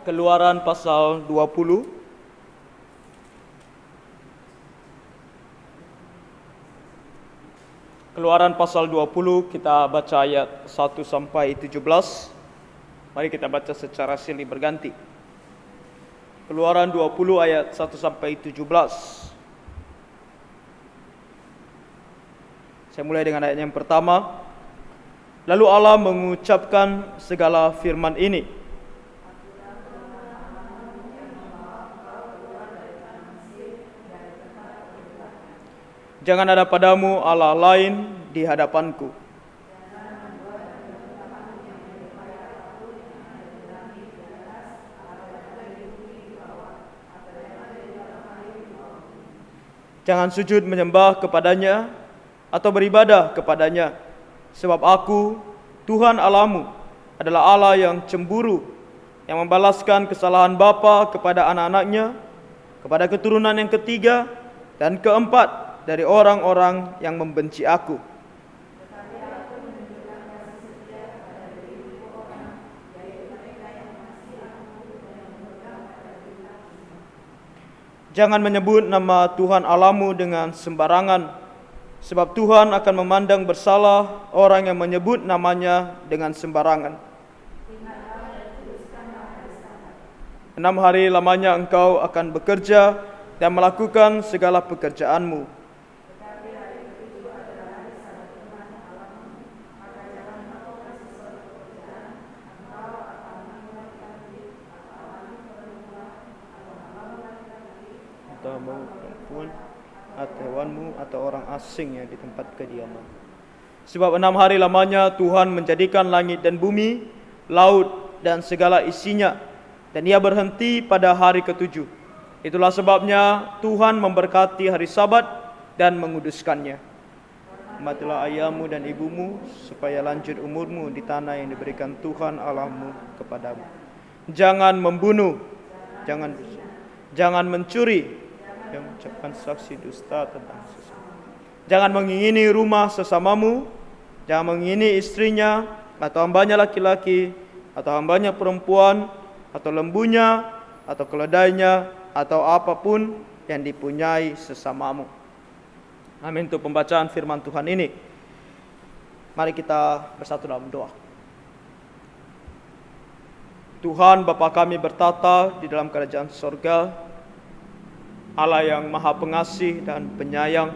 Keluaran pasal 20. Keluaran pasal 20 kita baca ayat 1 sampai 17. Mari kita baca secara silih berganti. Keluaran 20 ayat 1 sampai 17. Saya mulai dengan ayat yang pertama. Lalu Allah mengucapkan segala firman ini. Jangan ada padamu Allah lain di hadapanku. Jangan sujud menyembah kepadanya atau beribadah kepadanya, sebab aku, Tuhan Allahmu, adalah Allah yang cemburu, yang membalaskan kesalahan bapa kepada anak-anaknya, kepada keturunan yang ketiga dan keempat dari orang-orang yang membenci aku. Jangan menyebut nama Tuhan Allahmu dengan sembarangan, sebab Tuhan akan memandang bersalah orang yang menyebut namanya dengan sembarangan. 6 hari lamanya engkau akan bekerja dan melakukan segala pekerjaanmu. Perempuan atau hewanmu atau orang asing yang di tempat kediaman. Sebab 6 hari lamanya Tuhan menjadikan langit dan bumi, laut dan segala isinya, dan ia berhenti pada hari ke-7. Itulah sebabnya Tuhan memberkati hari Sabat dan menguduskannya. Hormatilah ayahmu dan ibumu, supaya lanjut umurmu di tanah yang diberikan Tuhan Allahmu kepadamu. Jangan membunuh, jangan mencuri, yang mengucapkan saksi dusta tentang sesama. Jangan mengingini rumah sesamamu, jangan mengingini istrinya, atau hambanya laki-laki, atau hambanya perempuan, atau lembunya, atau keledainya, atau apapun yang dipunyai sesamamu. Amin. Untuk pembacaan firman Tuhan ini, mari kita bersatu dalam doa. Tuhan Bapa kami bertata di dalam kerajaan sorga, Allah yang maha pengasih dan penyayang,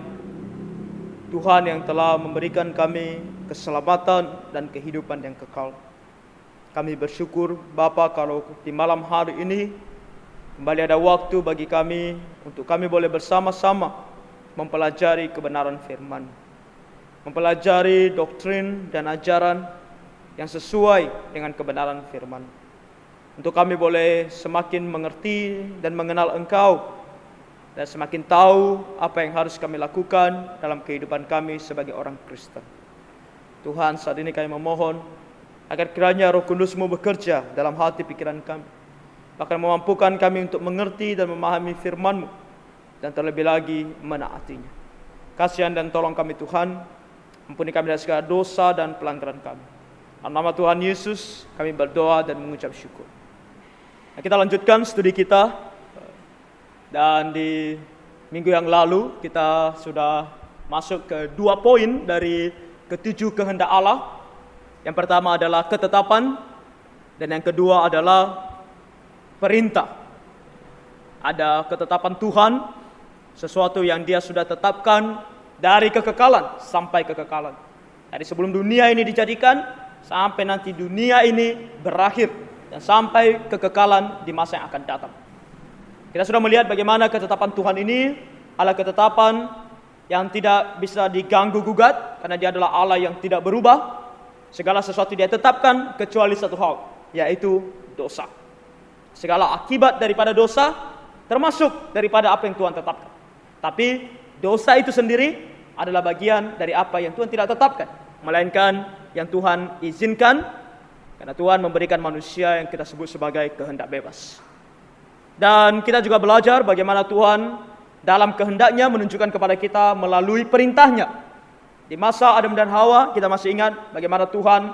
Tuhan yang telah memberikan kami keselamatan dan kehidupan yang kekal. Kami bersyukur Bapa kalau di malam hari ini kembali ada waktu bagi kami untuk kami boleh bersama-sama mempelajari kebenaran firman, mempelajari doktrin dan ajaran yang sesuai dengan kebenaran firman, untuk kami boleh semakin mengerti dan mengenal Engkau, dan semakin tahu apa yang harus kami lakukan dalam kehidupan kami sebagai orang Kristen. Tuhan, saat ini kami memohon agar kiranya Roh Kudus-Mu bekerja dalam hati pikiran kami, bahkan memampukan kami untuk mengerti dan memahami firman-Mu, dan terlebih lagi menaatinya. Kasihan dan tolong kami Tuhan, ampuni kami dari segala dosa dan pelanggaran kami. Dalam nama Tuhan Yesus kami berdoa dan mengucap syukur. Nah, kita lanjutkan studi kita. Dan di minggu yang lalu kita sudah masuk ke 2 poin dari ke-7 kehendak Allah. Yang pertama adalah ketetapan, dan yang kedua adalah perintah. Ada ketetapan Tuhan, sesuatu yang Dia sudah tetapkan dari kekekalan sampai kekekalan. Dari sebelum dunia ini dijadikan sampai nanti dunia ini berakhir, dan sampai kekekalan di masa yang akan datang. Kita sudah melihat bagaimana ketetapan Tuhan ini adalah ketetapan yang tidak bisa diganggu gugat, karena Dia adalah Allah yang tidak berubah. Segala sesuatu Dia tetapkan kecuali satu hal, yaitu dosa. Segala akibat daripada dosa termasuk daripada apa yang Tuhan tetapkan. Tapi dosa itu sendiri adalah bagian dari apa yang Tuhan tidak tetapkan, melainkan yang Tuhan izinkan, karena Tuhan memberikan manusia yang kita sebut sebagai kehendak bebas. Dan kita juga belajar bagaimana Tuhan dalam kehendaknya menunjukkan kepada kita melalui perintahnya. Di masa Adam dan Hawa, kita masih ingat bagaimana Tuhan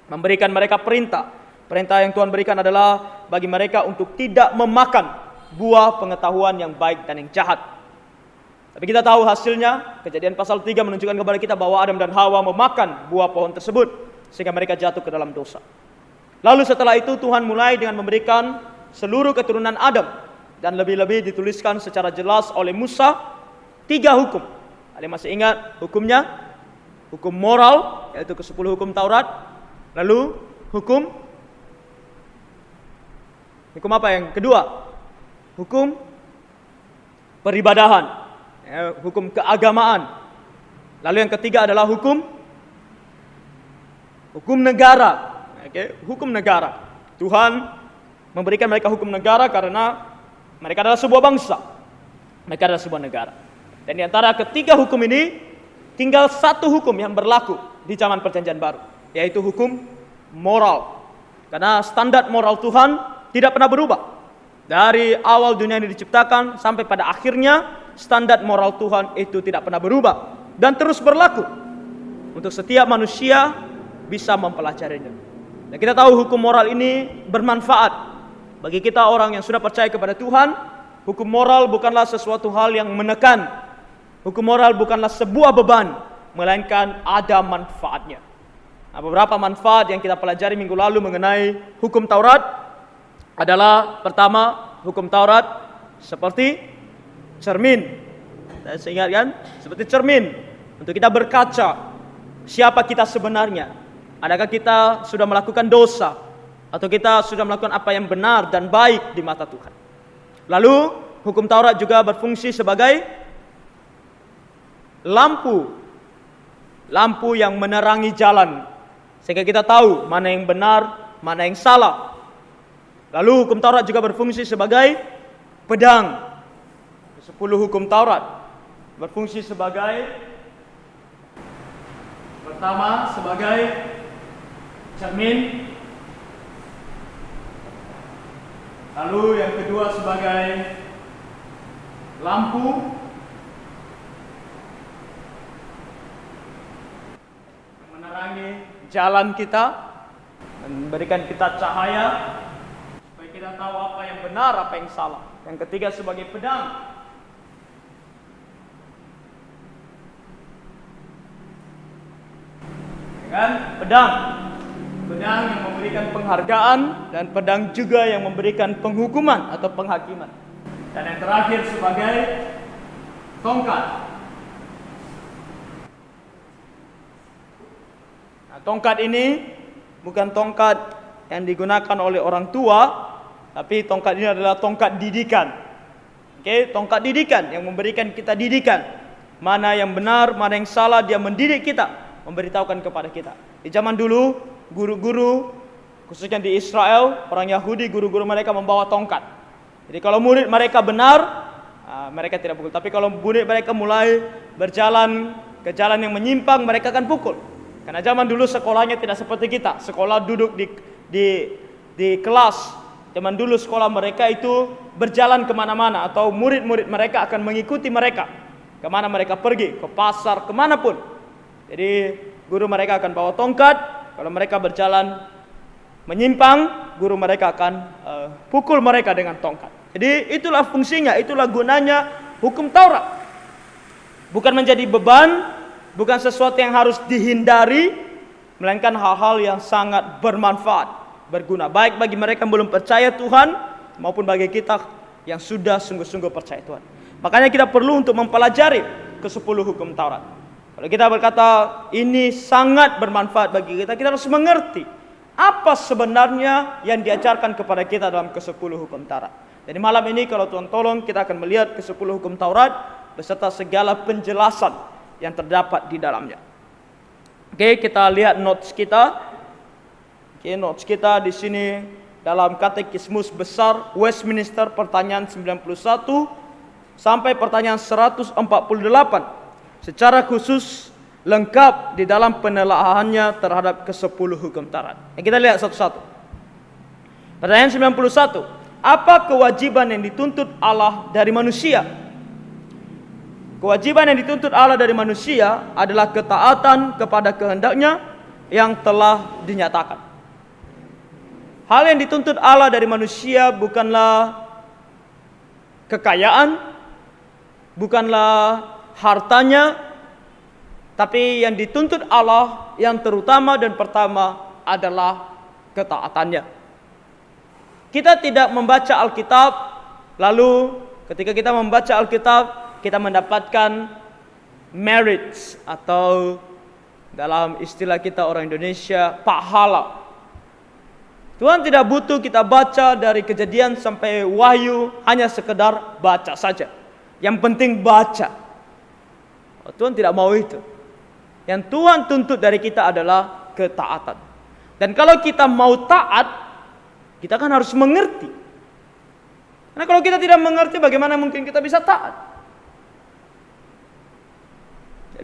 memberikan mereka perintah. Perintah yang Tuhan berikan adalah bagi mereka untuk tidak memakan buah pengetahuan yang baik dan yang jahat. Tapi kita tahu hasilnya. Kejadian pasal 3 menunjukkan kepada kita bahwa Adam dan Hawa memakan buah pohon tersebut, sehingga mereka jatuh ke dalam dosa. Lalu setelah itu Tuhan mulai dengan memberikan seluruh keturunan Adam, dan lebih-lebih dituliskan secara jelas oleh Musa 3 hukum. Ada yang masih ingat hukumnya? Hukum moral, yaitu ke-10 hukum Taurat. Lalu hukum apa yang kedua? Hukum peribadahan, hukum keagamaan. Lalu yang ketiga adalah hukum negara. Hukum negara. Tuhan memberikan mereka hukum negara karena mereka adalah sebuah bangsa. Mereka adalah sebuah negara. Dan di antara ketiga hukum ini, tinggal satu hukum yang berlaku di zaman Perjanjian Baru, yaitu hukum moral. Karena standar moral Tuhan tidak pernah berubah. Dari awal dunia ini diciptakan sampai pada akhirnya, standar moral Tuhan itu tidak pernah berubah dan terus berlaku untuk setiap manusia bisa mempelajarinya. Dan kita tahu hukum moral ini bermanfaat bagi kita orang yang sudah percaya kepada Tuhan. Hukum moral bukanlah sesuatu hal yang menekan. Hukum moral bukanlah sebuah beban, melainkan ada manfaatnya. Nah, beberapa manfaat yang kita pelajari minggu lalu mengenai hukum Taurat adalah, pertama, hukum Taurat seperti cermin. Saya ingatkan, seperti cermin untuk kita berkaca siapa kita sebenarnya. Adakah kita sudah melakukan dosa, atau kita sudah melakukan apa yang benar dan baik di mata Tuhan. Lalu hukum Taurat juga berfungsi sebagai lampu yang menerangi jalan, sehingga kita tahu mana yang benar, mana yang salah. Lalu hukum Taurat juga berfungsi sebagai pedang. 10 hukum Taurat berfungsi sebagai, pertama, sebagai cermin. Lalu yang kedua sebagai lampu yang menerangi jalan kita, memberikan kita cahaya supaya kita tahu apa yang benar, apa yang salah. Yang ketiga sebagai pedang. Pedang yang memberikan penghargaan, dan pedang juga yang memberikan penghukuman atau penghakiman. Dan yang terakhir sebagai tongkat. Nah, tongkat ini bukan tongkat yang digunakan oleh orang tua, tapi tongkat ini adalah tongkat didikan. Tongkat didikan yang memberikan kita didikan. Mana yang benar, mana yang salah, dia mendidik kita, memberitahukan kepada kita. Di zaman dulu, guru-guru, khususnya di Israel, orang Yahudi, guru-guru mereka membawa tongkat. Jadi kalau murid mereka benar, mereka tidak pukul. Tapi kalau murid mereka mulai berjalan ke jalan yang menyimpang, mereka akan pukul. Karena zaman dulu sekolahnya tidak seperti kita. Sekolah duduk di kelas. Zaman dulu sekolah mereka itu berjalan kemana-mana, atau murid-murid mereka akan mengikuti mereka kemana mereka pergi, ke pasar, kemanapun. Jadi guru mereka akan bawa tongkat. Kalau mereka berjalan menyimpang, guru mereka akan pukul mereka dengan tongkat. Jadi itulah fungsinya, itulah gunanya hukum Taurat. Bukan menjadi beban, bukan sesuatu yang harus dihindari, melainkan hal-hal yang sangat bermanfaat, berguna, baik bagi mereka yang belum percaya Tuhan, maupun bagi kita yang sudah sungguh-sungguh percaya Tuhan. Makanya kita perlu untuk mempelajari ke-10 hukum Taurat. Kalau kita berkata ini sangat bermanfaat bagi kita, kita harus mengerti apa sebenarnya yang diajarkan kepada kita dalam ke-10 hukum Taurat. Jadi malam ini kalau Tuhan tolong, kita akan melihat ke-10 hukum Taurat beserta segala penjelasan yang terdapat di dalamnya. Kita lihat notes kita. Notes kita di sini dalam Katekismus Besar Westminster, pertanyaan 91 sampai pertanyaan 148. Secara khusus lengkap di dalam penelaahannya terhadap ke-10 hukum Taurat. Kita lihat satu-satu. Pertanyaan 91. Apa kewajiban yang dituntut Allah dari manusia? Kewajiban yang dituntut Allah dari manusia adalah ketaatan kepada kehendaknya yang telah dinyatakan. Hal yang dituntut Allah dari manusia bukanlah kekayaan, bukanlah hartanya, tapi yang dituntut Allah yang terutama dan pertama adalah ketaatannya. Kita tidak membaca Alkitab, lalu ketika kita membaca Alkitab, kita mendapatkan merit atau dalam istilah kita orang Indonesia, pahala. Tuhan tidak butuh kita baca dari Kejadian sampai Wahyu hanya sekedar baca saja. Yang penting baca. Tuhan tidak mau itu. Yang Tuhan tuntut dari kita adalah ketaatan. Dan kalau kita mau taat, kita kan harus mengerti. Karena kalau kita tidak mengerti, bagaimana mungkin kita bisa taat?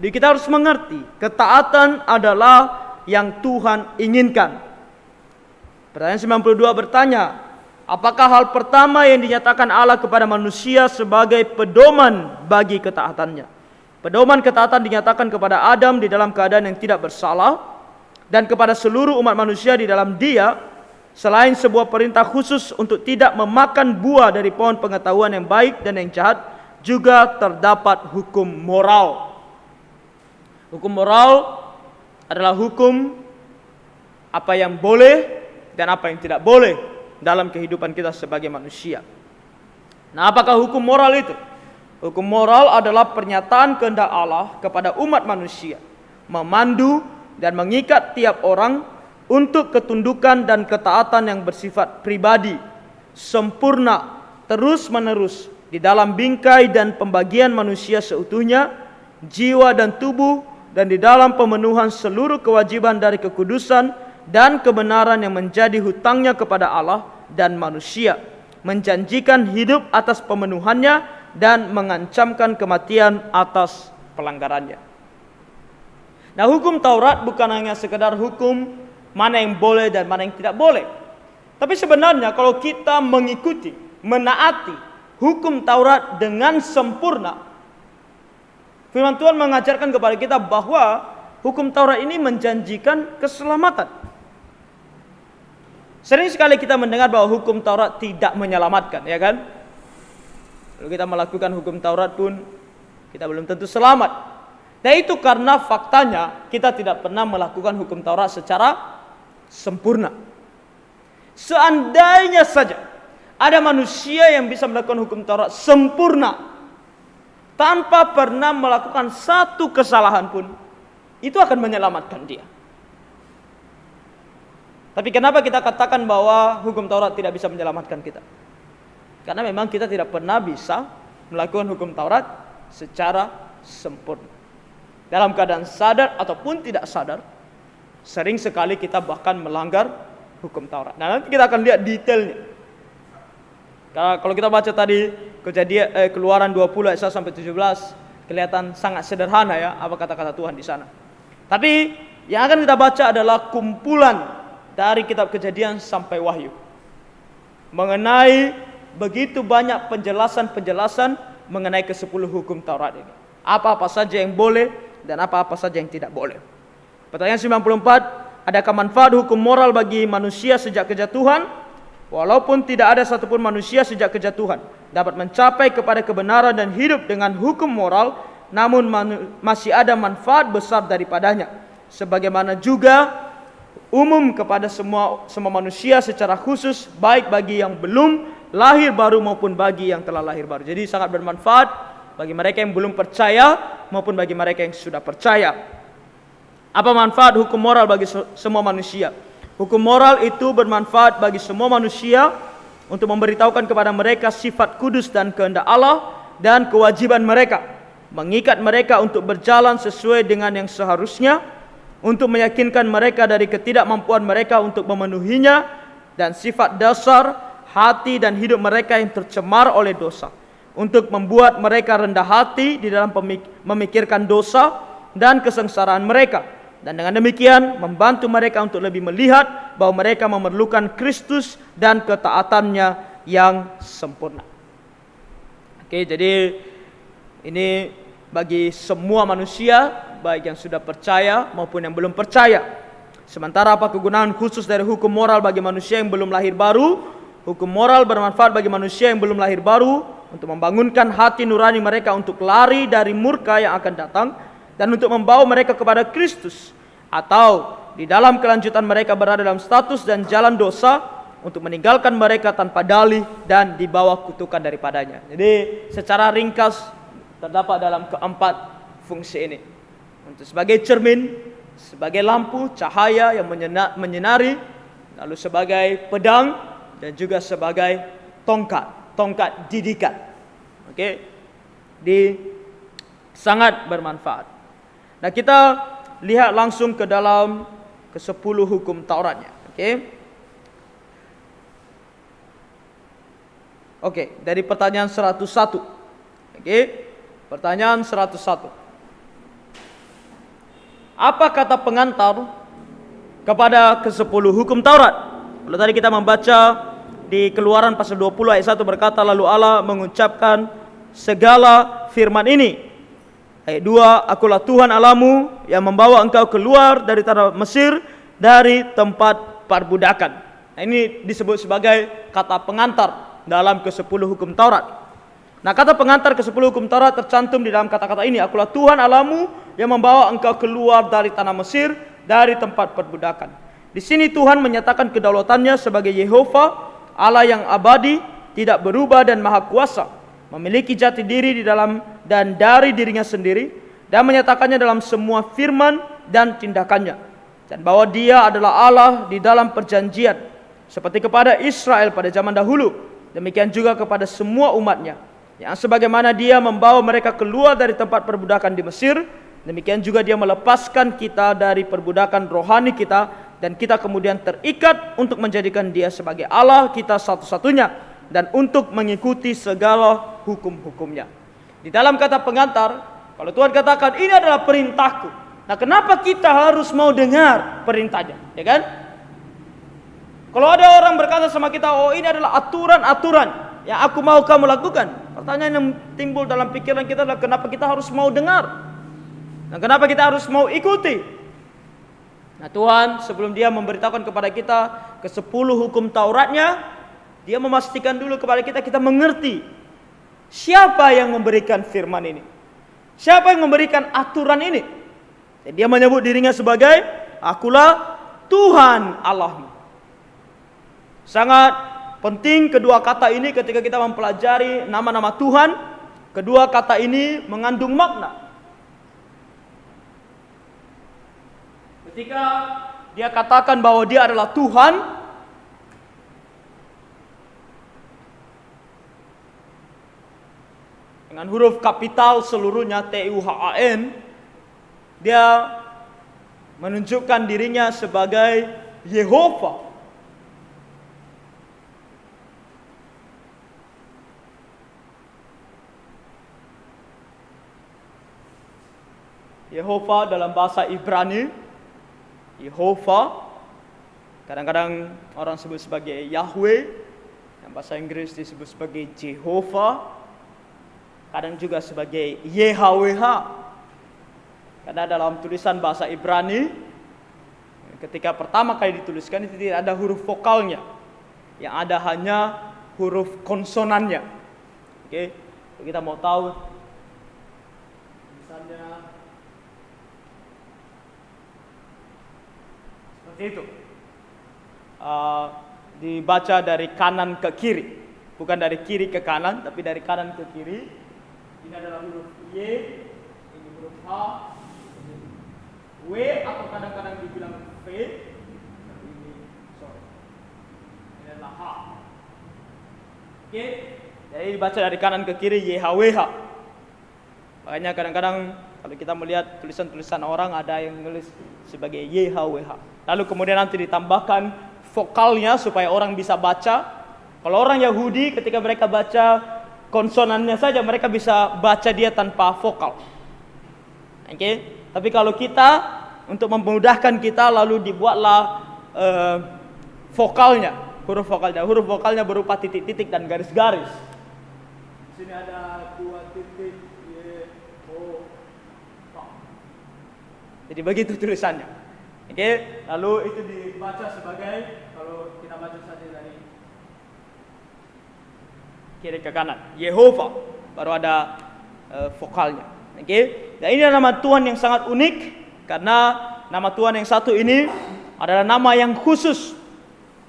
Jadi kita harus mengerti, ketaatan adalah yang Tuhan inginkan. Pertanyaan 92 bertanya, apakah hal pertama yang dinyatakan Allah kepada manusia sebagai pedoman bagi ketaatannya? Pedoman ketaatan dinyatakan kepada Adam di dalam keadaan yang tidak bersalah, dan kepada seluruh umat manusia di dalam dia, selain sebuah perintah khusus untuk tidak memakan buah dari pohon pengetahuan yang baik dan yang jahat, juga terdapat hukum moral. Hukum moral adalah hukum apa yang boleh dan apa yang tidak boleh dalam kehidupan kita sebagai manusia. Nah, apakah hukum moral itu? Hukum moral adalah pernyataan kehendak Allah kepada umat manusia, memandu dan mengikat tiap orang untuk ketundukan dan ketaatan yang bersifat pribadi, sempurna, terus-menerus di dalam bingkai dan pembagian manusia seutuhnya, jiwa dan tubuh, dan di dalam pemenuhan seluruh kewajiban dari kekudusan dan kebenaran yang menjadi hutangnya kepada Allah dan manusia, menjanjikan hidup atas pemenuhannya dan mengancamkan kematian atas pelanggarannya. Nah, hukum Taurat bukan hanya sekedar hukum mana yang boleh dan mana yang tidak boleh. Tapi sebenarnya kalau kita mengikuti, menaati hukum Taurat dengan sempurna, firman Tuhan mengajarkan kepada kita bahwa hukum Taurat ini menjanjikan keselamatan. Sering sekali kita mendengar bahwa hukum Taurat tidak menyelamatkan, ya kan? Kalau kita melakukan hukum Taurat pun kita belum tentu selamat. Dan itu karena faktanya kita tidak pernah melakukan hukum Taurat secara sempurna. Seandainya saja ada manusia yang bisa melakukan hukum Taurat sempurna tanpa pernah melakukan satu kesalahan pun, itu akan menyelamatkan dia. Tapi kenapa kita katakan bahwa hukum Taurat tidak bisa menyelamatkan kita? Karena memang kita tidak pernah bisa melakukan hukum Taurat secara sempurna. Dalam keadaan sadar ataupun tidak sadar, sering sekali kita bahkan melanggar hukum Taurat. Nah, nanti kita akan lihat detailnya. Kalau kita baca tadi Kejadian Keluaran 20 ayat 1 sampai 17, kelihatan sangat sederhana ya apa kata-kata Tuhan di sana. Tapi yang akan kita baca adalah kumpulan dari kitab Kejadian sampai Wahyu, mengenai begitu banyak penjelasan-penjelasan mengenai ke-10 hukum Taurat ini. Apa-apa saja yang boleh dan apa-apa saja yang tidak boleh. Pertanyaan 94, adakah manfaat hukum moral bagi manusia sejak kejatuhan? Walaupun tidak ada satupun manusia sejak kejatuhan dapat mencapai kepada kebenaran dan hidup dengan hukum moral, namun masih ada manfaat besar daripadanya. Sebagaimana juga umum kepada semua manusia secara khusus, baik bagi yang belum lahir baru maupun bagi yang telah lahir baru. Jadi sangat bermanfaat bagi mereka yang belum percaya maupun bagi mereka yang sudah percaya. Apa manfaat hukum moral bagi semua manusia? Hukum moral itu bermanfaat bagi semua manusia untuk memberitahukan kepada mereka sifat kudus dan kehendak Allah dan kewajiban mereka, mengikat mereka untuk berjalan sesuai dengan yang seharusnya, untuk meyakinkan mereka dari ketidakmampuan mereka untuk memenuhinya, dan sifat dasar hati dan hidup mereka yang tercemar oleh dosa, untuk membuat mereka rendah hati di dalam memikirkan dosa dan kesengsaraan mereka, dan dengan demikian membantu mereka untuk lebih melihat bahwa mereka memerlukan Kristus dan ketaatannya yang sempurna. Oke, jadi ini bagi semua manusia, baik yang sudah percaya maupun yang belum percaya. Sementara apa kegunaan khusus dari hukum moral bagi manusia yang belum lahir baru? Hukum moral bermanfaat bagi manusia yang belum lahir baru untuk membangunkan hati nurani mereka untuk lari dari murka yang akan datang dan untuk membawa mereka kepada Kristus, atau di dalam kelanjutan mereka berada dalam status dan jalan dosa untuk meninggalkan mereka tanpa dalih dan di bawah kutukan daripadanya. Jadi secara ringkas terdapat dalam keempat fungsi ini. Untuk sebagai cermin, sebagai lampu cahaya yang menyinari, lalu sebagai pedang, dan juga sebagai tongkat didikan. Oke, sangat bermanfaat. Nah, kita lihat langsung ke dalam ke-10 hukum Tauratnya. Oke, dari pertanyaan 101. Pertanyaan 101. Apa kata pengantar kepada ke-10 hukum Taurat? Kalau tadi kita membaca di Keluaran pasal 20 ayat 1 berkata, lalu Allah mengucapkan segala firman ini. Ayat 2, akulah Tuhan Allahmu yang membawa engkau keluar dari tanah Mesir, dari tempat perbudakan. Nah, ini disebut sebagai kata pengantar dalam ke-10 hukum Taurat. Nah, kata pengantar ke-10 hukum Taurat tercantum di dalam kata-kata ini. Akulah Tuhan Allahmu yang membawa engkau keluar dari tanah Mesir, dari tempat perbudakan. Di sini Tuhan menyatakan kedaulatannya sebagai Yehova, Allah yang abadi, tidak berubah dan maha kuasa, memiliki jati diri di dalam dan dari dirinya sendiri, dan menyatakannya dalam semua firman dan tindakannya, dan bahwa Dia adalah Allah di dalam perjanjian, seperti kepada Israel pada zaman dahulu, demikian juga kepada semua umatnya, yang sebagaimana Dia membawa mereka keluar dari tempat perbudakan di Mesir, demikian juga Dia melepaskan kita dari perbudakan rohani kita, dan kita kemudian terikat untuk menjadikan Dia sebagai Allah kita satu-satunya, dan untuk mengikuti segala hukum-hukumnya. Di dalam kata pengantar, kalau Tuhan katakan ini adalah perintahku, nah kenapa kita harus mau dengar perintahnya, ya kan? Kalau ada orang berkata sama kita, oh ini adalah aturan-aturan yang aku mau kamu lakukan, pertanyaan yang timbul dalam pikiran kita adalah kenapa kita harus mau dengar, dan kenapa kita harus mau ikuti? Nah, Tuhan sebelum Dia memberitahukan kepada kita ke-10 hukum Tauratnya, Dia memastikan dulu kepada kita, kita mengerti siapa yang memberikan firman ini, siapa yang memberikan aturan ini. Dan Dia menyebut dirinya sebagai akulah Tuhan Allahmu. Sangat penting kedua kata ini ketika kita mempelajari nama-nama Tuhan. Kedua kata ini mengandung makna. Ketika Dia katakan bahwa Dia adalah Tuhan, dengan huruf kapital seluruhnya TUHAN, Dia menunjukkan dirinya sebagai Yehova. Yehova dalam bahasa Ibrani, Yehova, kadang-kadang orang sebut sebagai Yahweh, yang bahasa Inggris disebut sebagai Jehovah, kadang juga sebagai YHWH. Karena dalam tulisan bahasa Ibrani, ketika pertama kali dituliskan itu tidak ada huruf vokalnya, yang ada hanya huruf konsonannya. Oke, kita mau tahu misalnya seperti itu, dibaca dari kanan ke kiri, bukan dari kiri ke kanan, tapi dari kanan ke kiri. Ini adalah huruf Y, ini huruf H, ini W, atau kadang-kadang dibilang V, tapi ini adalah H. Oke, jadi dibaca dari kanan ke kiri YHWH. Makanya kadang-kadang kalau kita melihat tulisan-tulisan orang ada yang nulis sebagai YHWH. Lalu kemudian nanti ditambahkan vokalnya supaya orang bisa baca. Kalau orang Yahudi ketika mereka baca konsonannya saja, mereka bisa baca dia tanpa vokal. Oke, tapi kalau kita untuk memudahkan kita lalu dibuatlah vokalnya, huruf vokalnya. Huruf vokalnya berupa titik-titik dan garis-garis. Di sini ada 2 titik Y, O, K. Jadi begitu tulisannya. Oke, lalu itu dibaca sebagai, kalau kita baca saja dari kiri ke kanan, Yehova, baru ada vokalnya. Oke, dan ini adalah nama Tuhan yang sangat unik, karena nama Tuhan yang satu ini adalah nama yang khusus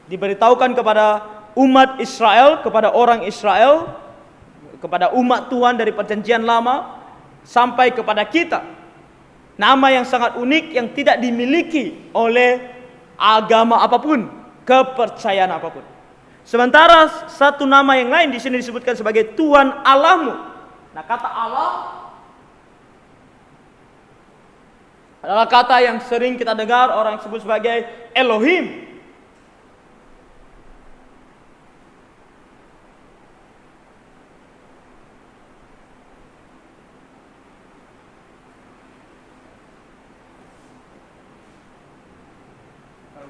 diberitahukan kepada umat Israel, kepada orang Israel, kepada umat Tuhan dari perjanjian lama sampai kepada kita. Nama yang sangat unik yang tidak dimiliki oleh agama apapun, kepercayaan apapun. Sementara satu nama yang lain di sini disebutkan sebagai Tuhan Allahmu. Nah, kata Allah adalah kata yang sering kita dengar orang sebut sebagai Elohim.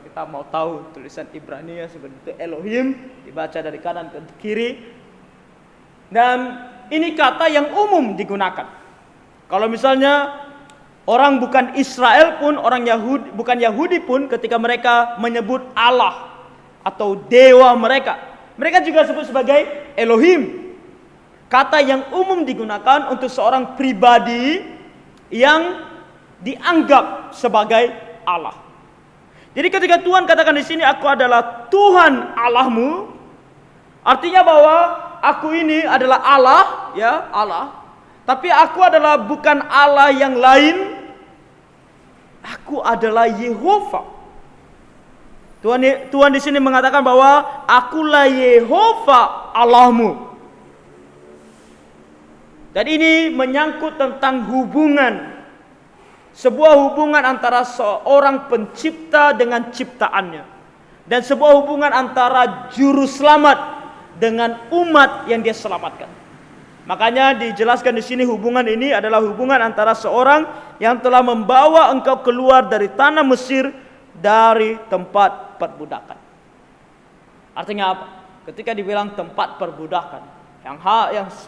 Kita mau tahu tulisan Ibrani seperti itu, Elohim dibaca dari kanan ke kiri. Dan ini kata yang umum digunakan. Kalau misalnya orang bukan Israel pun, orang Yahudi, bukan Yahudi pun, ketika mereka menyebut Allah atau dewa mereka juga sebut sebagai Elohim. Kata yang umum digunakan untuk seorang pribadi yang dianggap sebagai Allah. Jadi ketika Tuhan katakan di sini, aku adalah Tuhan Allahmu, artinya bahwa aku ini adalah Allah, ya, Allah. Tapi aku adalah bukan Allah yang lain. Aku adalah Yehova. Tuhan di sini mengatakan bahwa akulah Yehova Allahmu. Dan ini menyangkut tentang hubungan, sebuah hubungan antara seorang pencipta dengan ciptaannya, dan sebuah hubungan antara juru selamat dengan umat yang dia selamatkan. Makanya dijelaskan di sini hubungan ini adalah hubungan antara seorang yang telah membawa engkau keluar dari tanah Mesir, dari tempat perbudakan. Artinya apa? Ketika dibilang tempat perbudakan,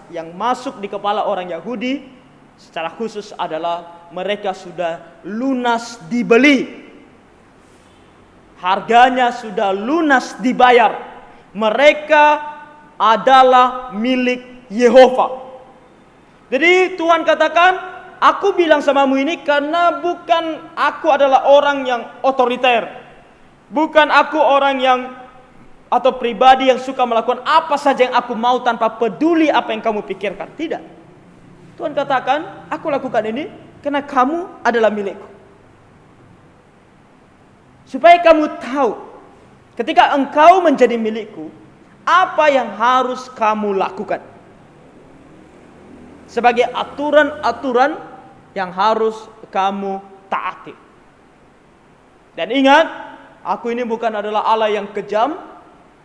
yang masuk di kepala orang Yahudi secara khusus adalah mereka sudah lunas dibeli. Harganya sudah lunas dibayar. Mereka adalah milik Yehova. Jadi Tuhan katakan, aku bilang samamu ini karena bukan aku adalah orang yang otoriter. Bukan aku orang yang atau pribadi yang suka melakukan apa saja yang aku mau tanpa peduli apa yang kamu pikirkan. Tidak. Tuhan katakan, aku lakukan ini karena kamu adalah milikku. Supaya kamu tahu, ketika engkau menjadi milikku, apa yang harus kamu lakukan. Sebagai aturan-aturan yang harus kamu taati. Dan ingat, aku ini bukan adalah Allah yang kejam,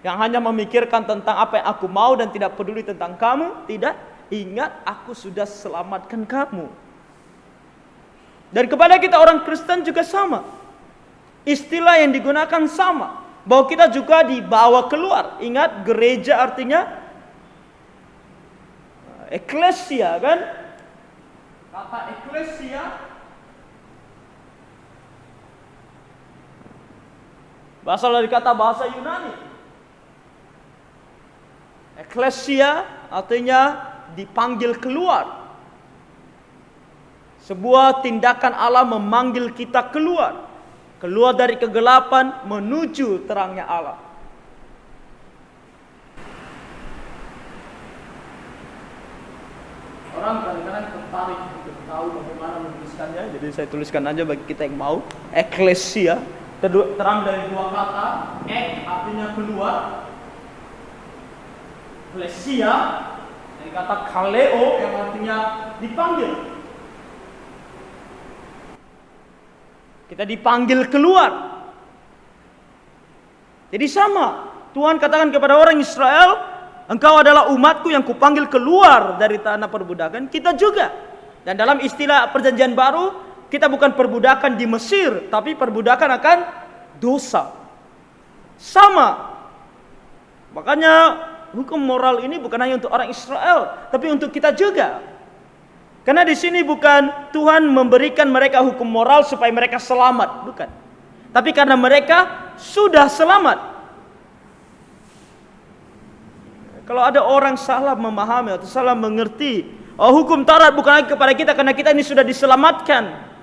yang hanya memikirkan tentang apa yang aku mau dan tidak peduli tentang kamu. Tidak. Ingat, aku sudah selamatkan kamu. Dan kepada kita orang Kristen juga sama. Istilah yang digunakan sama, bahwa kita juga dibawa keluar. Ingat, gereja artinya eklesia, kan? Kata eklesia berasal dari kata bahasa Yunani. Eklesia artinya dipanggil keluar. Sebuah tindakan Allah memanggil kita keluar. Keluar dari kegelapan menuju terangnya Allah. Orang kadang-kadang tertarik untuk tahu bagaimana menuliskannya. Jadi saya tuliskan aja bagi kita yang mau. Eklesia terang dari dua kata. Ek artinya keluar. Eklesia dari kata kaleo yang artinya dipanggil. Kita dipanggil keluar. Jadi sama, Tuhan katakan kepada orang Israel, engkau adalah umatku yang kupanggil keluar dari tanah perbudakan. Kita juga. Dan dalam istilah perjanjian baru, kita bukan perbudakan di Mesir, tapi perbudakan akan dosa. Sama. Makanya hukum moral ini bukan hanya untuk orang Israel, tapi untuk kita juga. Karena di sini bukan Tuhan memberikan mereka hukum moral supaya mereka selamat, bukan. tapi karena mereka sudah selamat. Kalau ada orang salah memahami atau salah mengerti, hukum Taurat bukan lagi kepada kita karena kita ini sudah diselamatkan.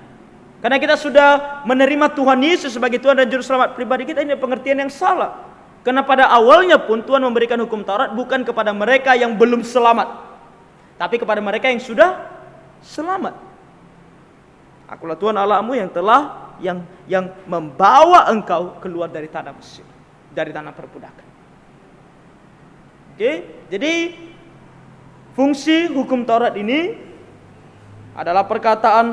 Karena kita sudah menerima Tuhan Yesus sebagai Tuhan dan Juru Selamat pribadi kita, ini pengertian yang salah. Karena pada awalnya pun Tuhan memberikan hukum Taurat bukan kepada mereka yang belum selamat, tapi kepada mereka yang sudah selamat. Akulah Tuhan Allahmu yang telah yang membawa engkau keluar dari tanah Mesir, dari tanah perbudakan. Oke, jadi fungsi hukum Taurat ini adalah perkataan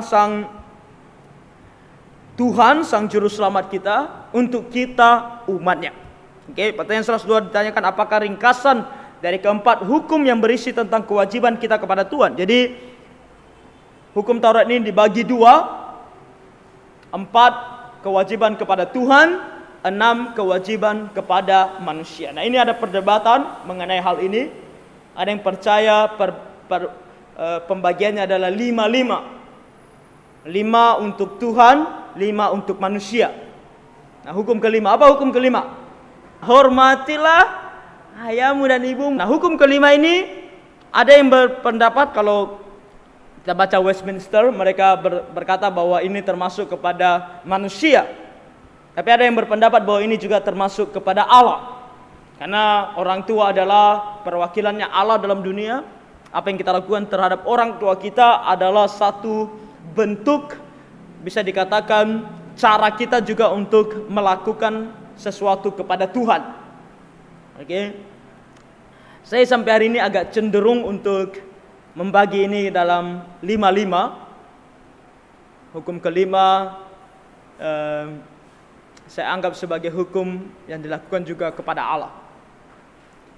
Tuhan, Sang Juru Selamat kita, untuk kita umatnya. Oke, pertanyaan 102 ditanyakan, apakah ringkasan dari keempat hukum yang berisi tentang kewajiban kita kepada Tuhan. Jadi, hukum Taurat ini dibagi dua. 4 kewajiban kepada Tuhan, 6 kewajiban kepada manusia. Nah, ini ada perdebatan mengenai hal ini. Ada yang percaya pembagiannya adalah 5-5. 5 untuk Tuhan, 5 untuk manusia. Nah, hukum kelima, apa hukum kelima? Hormatilah ayahmu dan ibumu. Nah, hukum kelima ini ada yang berpendapat, kalau kita baca Westminster, mereka berkata bahwa ini termasuk kepada manusia. Tapi ada yang berpendapat bahwa ini juga termasuk kepada Allah. Karena orang tua adalah perwakilannya Allah dalam dunia. Apa yang kita lakukan terhadap orang tua kita adalah satu bentuk, bisa dikatakan cara kita juga untuk melakukan sesuatu kepada Tuhan. Oke. Saya sampai hari ini agak cenderung untuk membagi ini dalam 5-5. Hukum kelima saya anggap sebagai hukum yang dilakukan juga kepada Allah.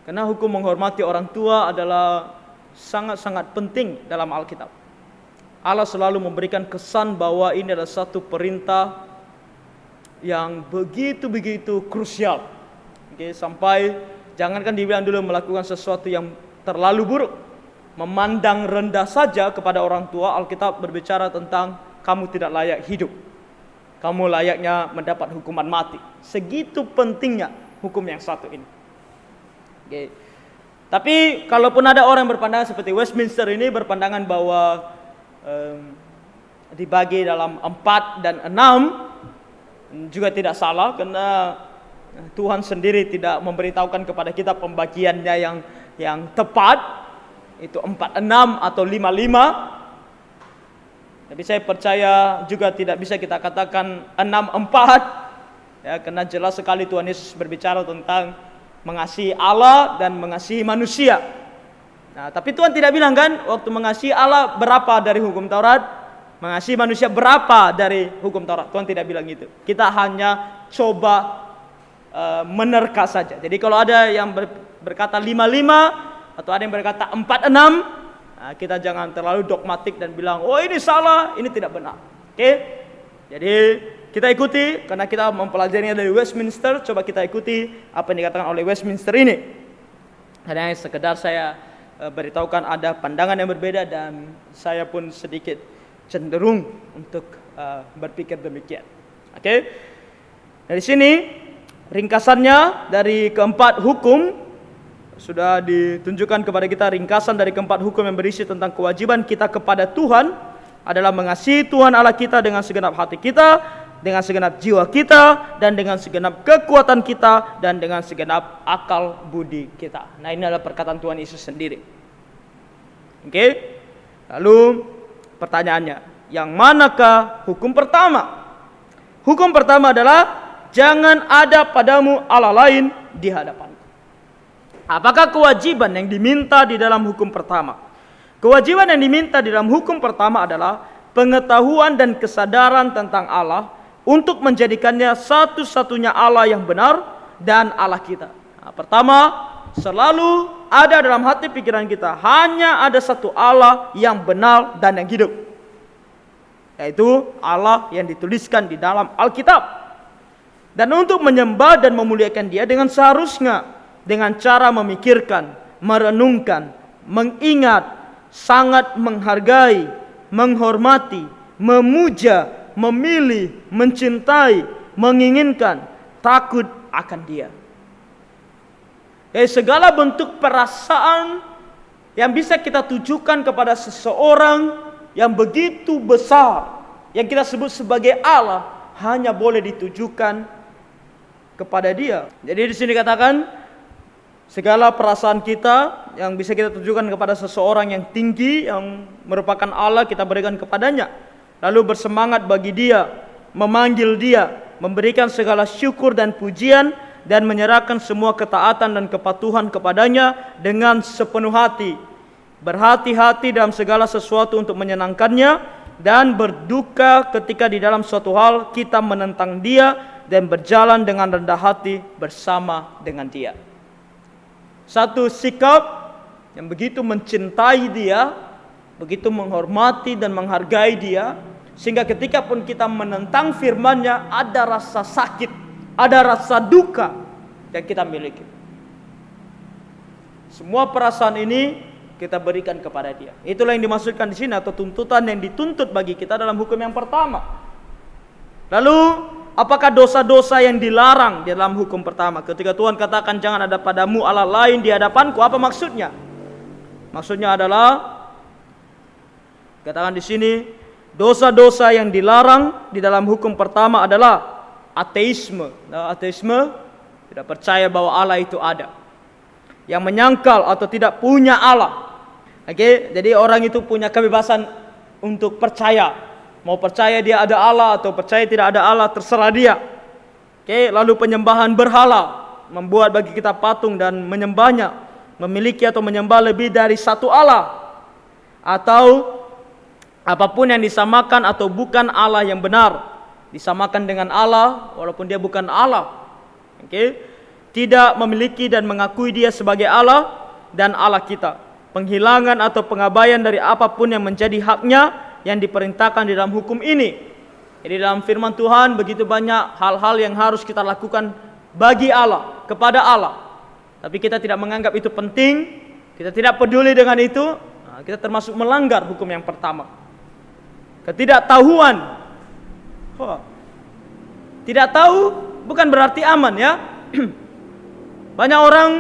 Karena hukum menghormati orang tua adalah sangat-sangat penting dalam Alkitab. Allah selalu memberikan kesan bahwa ini adalah satu perintah yang begitu-begitu krusial. Oke, sampai jangankan dibilang dulu melakukan sesuatu yang terlalu buruk, memandang rendah saja kepada orang tua, Alkitab berbicara tentang kamu tidak layak hidup. Kamu layaknya mendapat hukuman mati. Segitu pentingnya hukum yang satu ini. Oke. Tapi kalaupun ada orang yang berpandangan seperti Westminster ini, berpandangan bahwa dibagi dalam 4 dan 6 juga tidak salah, karena Tuhan sendiri tidak memberitahukan kepada kita pembagiannya yang tepat, itu 4-6 atau 5-5. Tapi saya percaya juga tidak bisa kita katakan 6-4, ya, karena jelas sekali Tuhan Yesus berbicara tentang mengasihi Allah dan mengasihi manusia. Nah, tapi Tuhan tidak bilang kan, waktu mengasihi Allah berapa dari hukum Taurat, mengasihi manusia berapa dari hukum Taurat. Tuhan tidak bilang gitu. Kita hanya coba menerka saja. Jadi kalau ada yang berkata 5-5 atau ada yang berkata 4-6, nah, kita jangan terlalu dogmatik dan bilang, oh ini salah, ini tidak benar. Oke? Jadi kita ikuti, karena kita mempelajarinya dari Westminster, coba kita ikuti apa yang dikatakan oleh Westminster ini. Hanya sekedar saya beritahukan ada pandangan yang berbeda, dan saya pun sedikit cenderung untuk berpikir demikian. Oke? Dari sini ringkasannya dari keempat hukum sudah ditunjukkan kepada kita. Ringkasan dari keempat hukum yang berisi tentang kewajiban kita kepada Tuhan adalah mengasihi Tuhan Allah kita dengan segenap hati kita, dengan segenap jiwa kita, dan dengan segenap kekuatan kita, dan dengan segenap akal budi kita. Nah, ini adalah perkataan Tuhan Yesus sendiri. Oke? Lalu pertanyaannya, yang manakah hukum pertama? Hukum pertama adalah jangan ada padamu Allah lain di hadapanku. Apakah kewajiban yang diminta di dalam hukum pertama? Kewajiban yang diminta di dalam hukum pertama adalah pengetahuan dan kesadaran tentang Allah, untuk menjadikannya satu-satunya Allah yang benar dan Allah kita. Nah, pertama, selalu ada dalam hati pikiran kita, hanya ada satu Allah yang benar dan yang hidup, yaitu Allah yang dituliskan di dalam Alkitab. Dan untuk menyembah dan memuliakan Dia dengan seharusnya, dengan cara memikirkan, merenungkan, mengingat, sangat menghargai, menghormati, memuja, memilih, mencintai, menginginkan, takut akan Dia. Segala bentuk perasaan yang bisa kita tujukan kepada seseorang yang begitu besar, yang kita sebut sebagai Allah, hanya boleh ditujukan kepada Dia. Jadi di sini katakan segala perasaan kita yang bisa kita tujukan kepada seseorang yang tinggi, yang merupakan Allah, kita berikan kepadanya. Lalu bersemangat bagi Dia, memanggil Dia, memberikan segala syukur dan pujian, dan menyerahkan semua ketaatan dan kepatuhan kepadanya dengan sepenuh hati. Berhati-hati dalam segala sesuatu untuk menyenangkannya, dan berduka ketika di dalam suatu hal kita menentang Dia, dan berjalan dengan rendah hati bersama dengan Dia. Satu sikap yang begitu mencintai Dia, begitu menghormati dan menghargai Dia, sehingga ketika pun kita menentang firman-Nya, ada rasa sakit, ada rasa duka yang kita miliki. Semua perasaan ini kita berikan kepada Dia. Itulah yang dimaksudkan di sini, atau tuntutan yang dituntut bagi kita dalam hukum yang pertama. Lalu, apakah dosa-dosa yang dilarang di dalam hukum pertama? Ketika Tuhan katakan jangan ada padamu Allah lain di hadapanku, apa maksudnya? Maksudnya adalah, katakan di sini, dosa-dosa yang dilarang di dalam hukum pertama adalah ateisme. Ateisme, tidak percaya bahwa Allah itu ada. Yang menyangkal atau tidak punya Allah. Jadi orang itu punya kebebasan untuk percaya. Mau percaya dia ada Allah atau percaya tidak ada Allah, terserah dia. Lalu penyembahan berhala, membuat bagi kita patung dan menyembahnya, memiliki atau menyembah lebih dari satu Allah, atau apapun yang disamakan atau bukan Allah yang benar, disamakan dengan Allah walaupun dia bukan Allah. Tidak memiliki dan mengakui Dia sebagai Allah dan Allah kita. Penghilangan atau pengabaian dari apapun yang menjadi haknya yang diperintahkan di dalam hukum ini. Jadi dalam firman Tuhan begitu banyak hal-hal yang harus kita lakukan bagi Allah, kepada Allah. Tapi kita tidak menganggap itu penting, kita tidak peduli dengan itu. Kita termasuk melanggar hukum yang pertama. Ketidaktahuan. Tidak tahu bukan berarti aman, ya. Banyak orang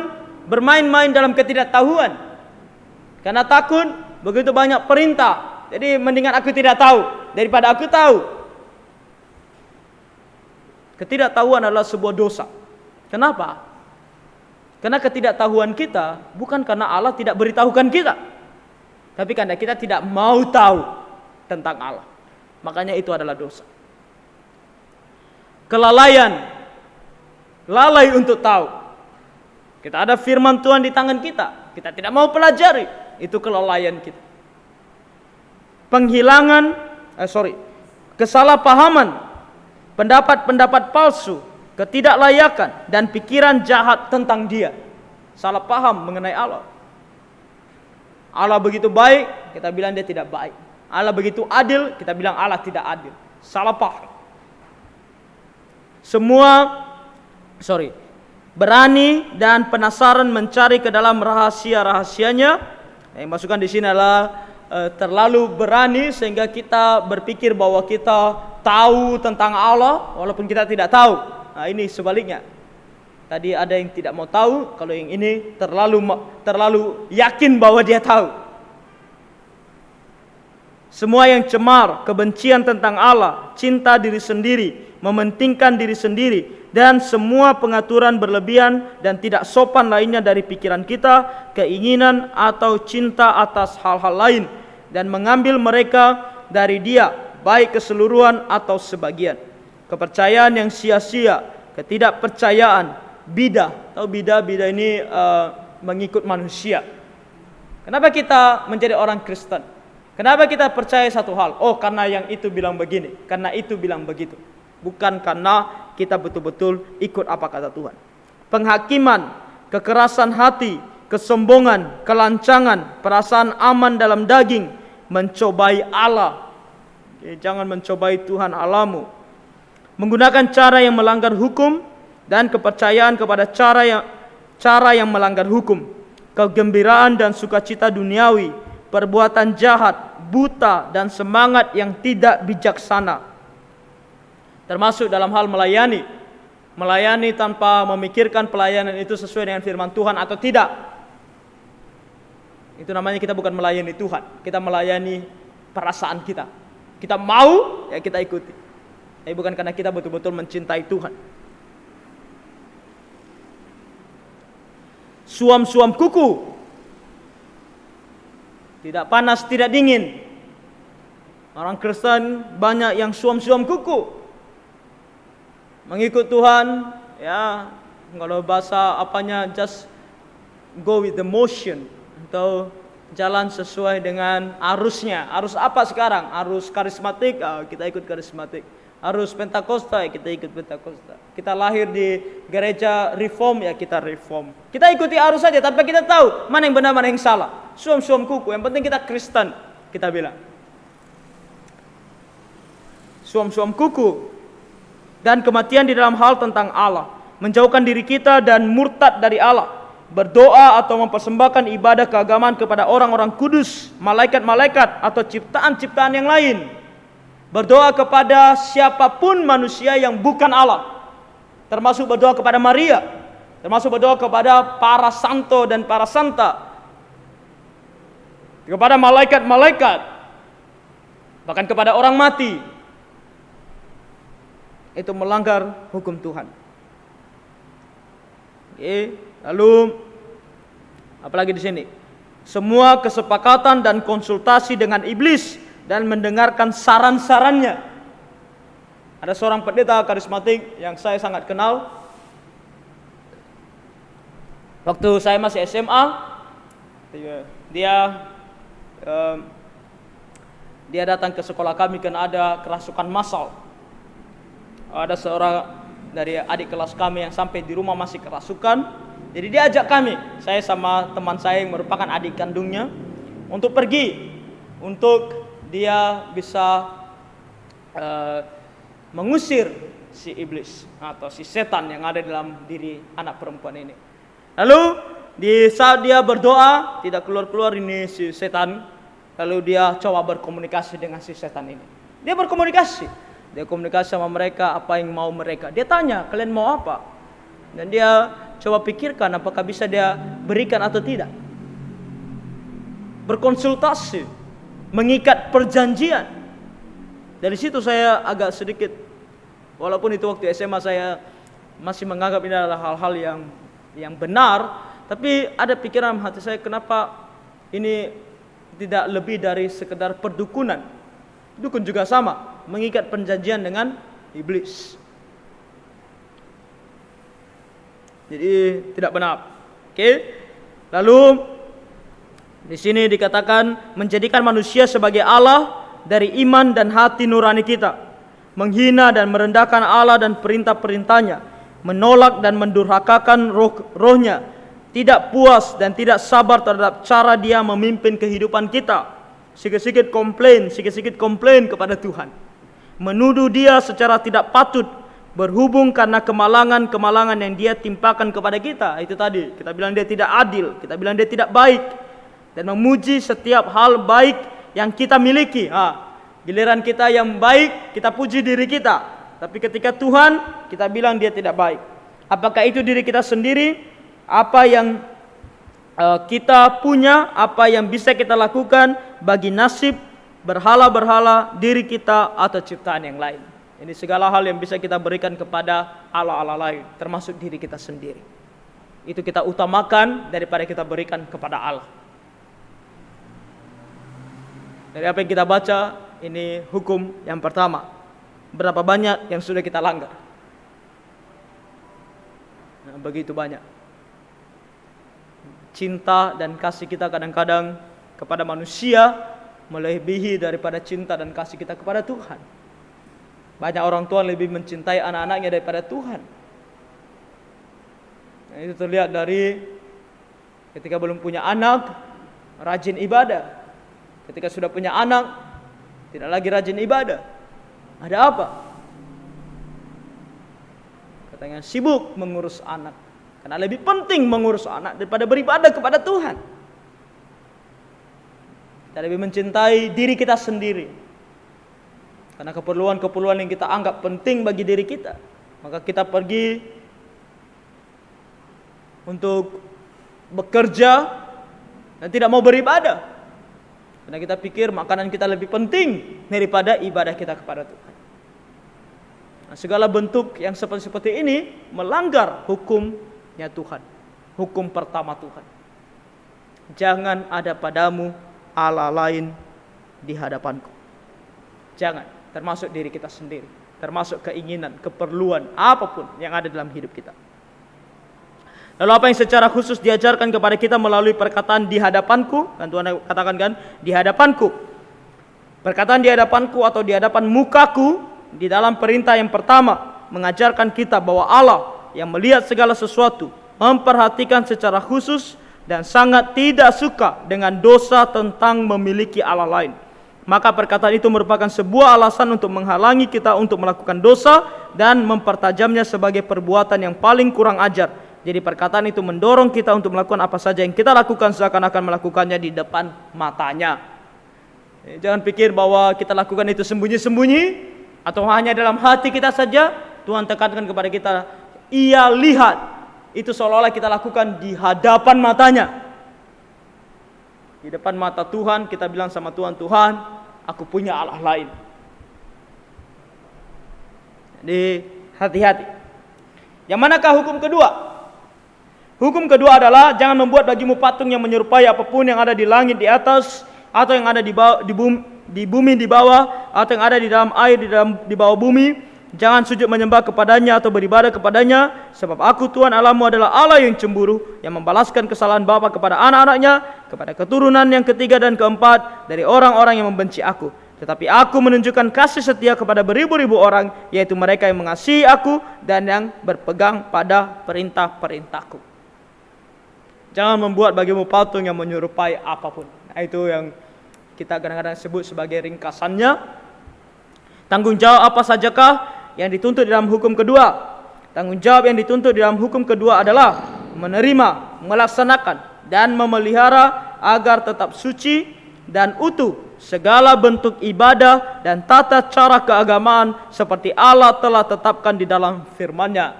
bermain-main dalam ketidaktahuan karena takut begitu banyak perintah. Jadi mendingan aku tidak tahu daripada aku tahu. Ketidaktahuan adalah sebuah dosa. Kenapa? Karena ketidaktahuan kita bukan karena Allah tidak beritahukan kita, tapi karena kita tidak mau tahu tentang Allah. Makanya itu adalah dosa. Kelalaian, lalai untuk tahu. Kita ada firman Tuhan di tangan kita, kita tidak mau pelajari, itu kelalaian kita. Kesalahpahaman, pendapat-pendapat palsu, ketidaklayakan, dan pikiran jahat tentang Dia. Salah paham mengenai Allah. Allah begitu baik, kita bilang Dia tidak baik. Allah begitu adil, kita bilang Allah tidak adil. Salah paham. Berani dan penasaran mencari ke dalam rahasia-rahasianya. Yang masukkan di sini adalah terlalu berani sehingga kita berpikir bahwa kita tahu tentang Allah walaupun kita tidak tahu. Nah, ini sebaliknya. Tadi ada yang tidak mau tahu, kalau yang ini terlalu yakin bahwa dia tahu. Semua yang cemar, kebencian tentang Allah, cinta diri sendiri, mementingkan diri sendiri, dan semua pengaturan berlebihan dan tidak sopan lainnya dari pikiran kita, keinginan atau cinta atas hal-hal lain, dan mengambil mereka dari Dia, baik keseluruhan atau sebagian. Kepercayaan yang sia-sia, ketidakpercayaan, bidah. Tahu bidah ini mengikut manusia. Kenapa kita menjadi orang Kristen? Kenapa kita percaya satu hal? Oh, karena yang itu bilang begini, karena itu bilang begitu. Bukan karena kita betul-betul ikut apa kata Tuhan. Penghakiman, kekerasan hati, kesombongan, kelancangan, perasaan aman dalam daging, mencobai Allah. Jangan mencobai Tuhan Allahmu. Menggunakan cara yang melanggar hukum dan kepercayaan kepada cara yang melanggar hukum. Kegembiraan dan sukacita duniawi, perbuatan jahat, buta, dan semangat yang tidak bijaksana. Termasuk dalam hal melayani. Melayani tanpa memikirkan pelayanan itu sesuai dengan firman Tuhan atau tidak. Itu namanya kita bukan melayani Tuhan. Kita melayani perasaan kita. Kita mau, ya kita ikuti. Tapi bukan karena kita betul-betul mencintai Tuhan. Suam-suam kuku. Tidak panas, tidak dingin. Orang Kristen banyak yang suam-suam kuku. Mengikut Tuhan, ya kalau bahasa apanya just go with the motion, atau jalan sesuai dengan arusnya. Arus apa sekarang? Arus karismatik, kita ikut karismatik. Arus Pentakosta, kita ikut Pentakosta. Kita lahir di gereja reform, ya kita reform. Kita ikuti arus saja, tanpa kita tahu mana yang benar, mana yang salah. Suam-suam kuku, yang penting kita Kristen, kita bilang. Suam-suam kuku. Dan kematian di dalam hal tentang Allah. Menjauhkan diri kita dan murtad dari Allah. Berdoa atau mempersembahkan ibadah keagamaan kepada orang-orang kudus, malaikat-malaikat atau ciptaan-ciptaan yang lain. Berdoa kepada siapapun manusia yang bukan Allah. Termasuk berdoa kepada Maria. Termasuk berdoa kepada para santo dan para santa. Kepada malaikat-malaikat. Bahkan kepada orang mati. Itu melanggar hukum Tuhan. Oke, lalu apalagi di sini? Semua kesepakatan dan konsultasi dengan iblis dan mendengarkan saran-sarannya. Ada seorang pendeta karismatik yang saya sangat kenal. Waktu saya masih SMA, dia datang ke sekolah kami karena ada kerasukan massal. Ada seorang dari adik kelas kami yang sampai di rumah masih kerasukan. Jadi dia ajak kami, saya sama teman saya yang merupakan adik kandungnya, untuk pergi, untuk dia bisa mengusir si iblis atau si setan yang ada dalam diri anak perempuan ini. Lalu di saat dia berdoa, tidak keluar-keluar ini si setan. Lalu dia coba berkomunikasi dengan si setan ini. Dia berkomunikasi. Dia komunikasi sama mereka, apa yang mau mereka. Dia tanya, kalian mau apa? Dan dia coba pikirkan apakah bisa dia berikan atau tidak. Berkonsultasi, mengikat perjanjian. Dari situ saya agak sedikit, walaupun itu waktu SMA saya masih menganggap ini adalah hal-hal yang benar, tapi ada pikiran hati saya, kenapa ini tidak lebih dari sekedar perdukunan. Dukun juga sama, mengikat perjanjian dengan iblis. Jadi tidak benar. Oke. Lalu di sini dikatakan menjadikan manusia sebagai Allah dari iman dan hati nurani kita, menghina dan merendahkan Allah dan perintah-perintahnya, menolak dan mendurhakakan rohnya, tidak puas dan tidak sabar terhadap cara Dia memimpin kehidupan kita. Sikit-sikit komplain kepada Tuhan. Menuduh Dia secara tidak patut, berhubung karena kemalangan-kemalangan yang Dia timpakan kepada kita. Itu tadi, kita bilang Dia tidak adil, kita bilang Dia tidak baik. Dan memuji setiap hal baik yang kita miliki. Giliran kita yang baik, kita puji diri kita. Tapi ketika Tuhan, kita bilang Dia tidak baik. Apakah itu diri kita sendiri? Apa yang kita punya, apa yang bisa kita lakukan bagi nasib berhala-berhala, diri kita atau ciptaan yang lain. Ini segala hal yang bisa kita berikan kepada Allah-Allah lain, termasuk diri kita sendiri. Itu kita utamakan daripada kita berikan kepada Allah. Dari apa yang kita baca, ini hukum yang pertama. Berapa banyak yang sudah kita langgar? Begitu banyak. Cinta dan kasih kita kadang-kadang kepada manusia melebihi daripada cinta dan kasih kita kepada Tuhan. Banyak orang tua lebih mencintai anak-anaknya daripada Tuhan. Nah, itu terlihat dari ketika belum punya anak, rajin ibadah. Ketika sudah punya anak, tidak lagi rajin ibadah. Ada apa? Katanya sibuk mengurus anak. Karena lebih penting mengurus anak daripada beribadah kepada Tuhan. Kita lebih mencintai diri kita sendiri. Karena keperluan-keperluan yang kita anggap penting bagi diri kita, maka kita pergi untuk bekerja dan tidak mau beribadah. Karena kita pikir makanan kita lebih penting daripada ibadah kita kepada Tuhan. Nah, segala bentuk yang seperti ini melanggar hukumnya Tuhan. Hukum pertama Tuhan. Jangan ada padamu Allah lain di hadapanku. Jangan. Termasuk diri kita sendiri, termasuk keinginan, keperluan, apapun yang ada dalam hidup kita. Lalu apa yang secara khusus diajarkan kepada kita melalui perkataan di hadapanku? Kan Tuhan katakan kan, di hadapanku. Perkataan di hadapanku atau di hadapan mukaku di dalam perintah yang pertama mengajarkan kita bahwa Allah yang melihat segala sesuatu memperhatikan secara khusus dan sangat tidak suka dengan dosa tentang memiliki Allah lain. Maka perkataan itu merupakan sebuah alasan untuk menghalangi kita untuk melakukan dosa dan mempertajamnya sebagai perbuatan yang paling kurang ajar. Jadi perkataan itu mendorong kita untuk melakukan apa saja yang kita lakukan seakan-akan melakukannya di depan matanya. Jangan pikir bahwa kita lakukan itu sembunyi-sembunyi atau hanya dalam hati kita saja. Tuhan tekankan kepada kita, Ia lihat. Itu seolah-olah kita lakukan di hadapan matanya. Di depan mata Tuhan kita bilang sama Tuhan, Tuhan, aku punya Allah lain. Jadi hati-hati. Yang manakah hukum kedua? Hukum kedua adalah jangan membuat bagimu patung yang menyerupai apapun yang ada di langit di atas, atau yang ada di bumi di bawah, atau yang ada di dalam air di bawah bumi. Jangan sujud menyembah kepadanya atau beribadah kepadanya, sebab aku Tuhan Allahmu adalah Allah yang cemburu, yang membalaskan kesalahan bapa kepada anak-anaknya, kepada keturunan yang ketiga dan keempat dari orang-orang yang membenci aku. Tetapi aku menunjukkan kasih setia kepada beribu-ribu orang, yaitu mereka yang mengasihi aku dan yang berpegang pada perintah-perintahku. Jangan membuat bagimu patung yang menyerupai apapun. Nah, itu yang kita kadang-kadang sebut sebagai ringkasannya. Tanggung jawab apa sajakah yang dituntut dalam hukum kedua? Tanggung jawab yang dituntut dalam hukum kedua adalah menerima, melaksanakan, dan memelihara agar tetap suci dan utuh segala bentuk ibadah dan tata cara keagamaan seperti Allah telah tetapkan di dalam firman-Nya.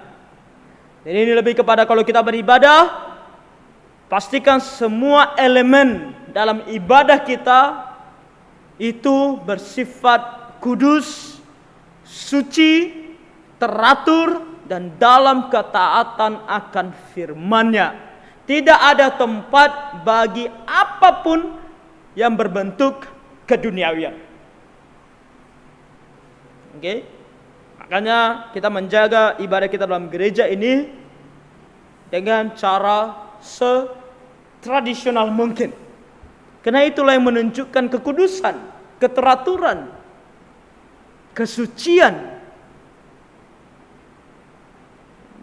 Jadi ini lebih kepada kalau kita beribadah, pastikan semua elemen dalam ibadah kita itu bersifat kudus, suci, teratur, dan dalam ketaatan akan firman-Nya. Tidak ada tempat bagi apapun yang berbentuk keduniawian. Oke? Makanya kita menjaga ibadah kita dalam gereja ini dengan cara setradisional mungkin. Karena itulah yang menunjukkan kekudusan, keteraturan, kesucian.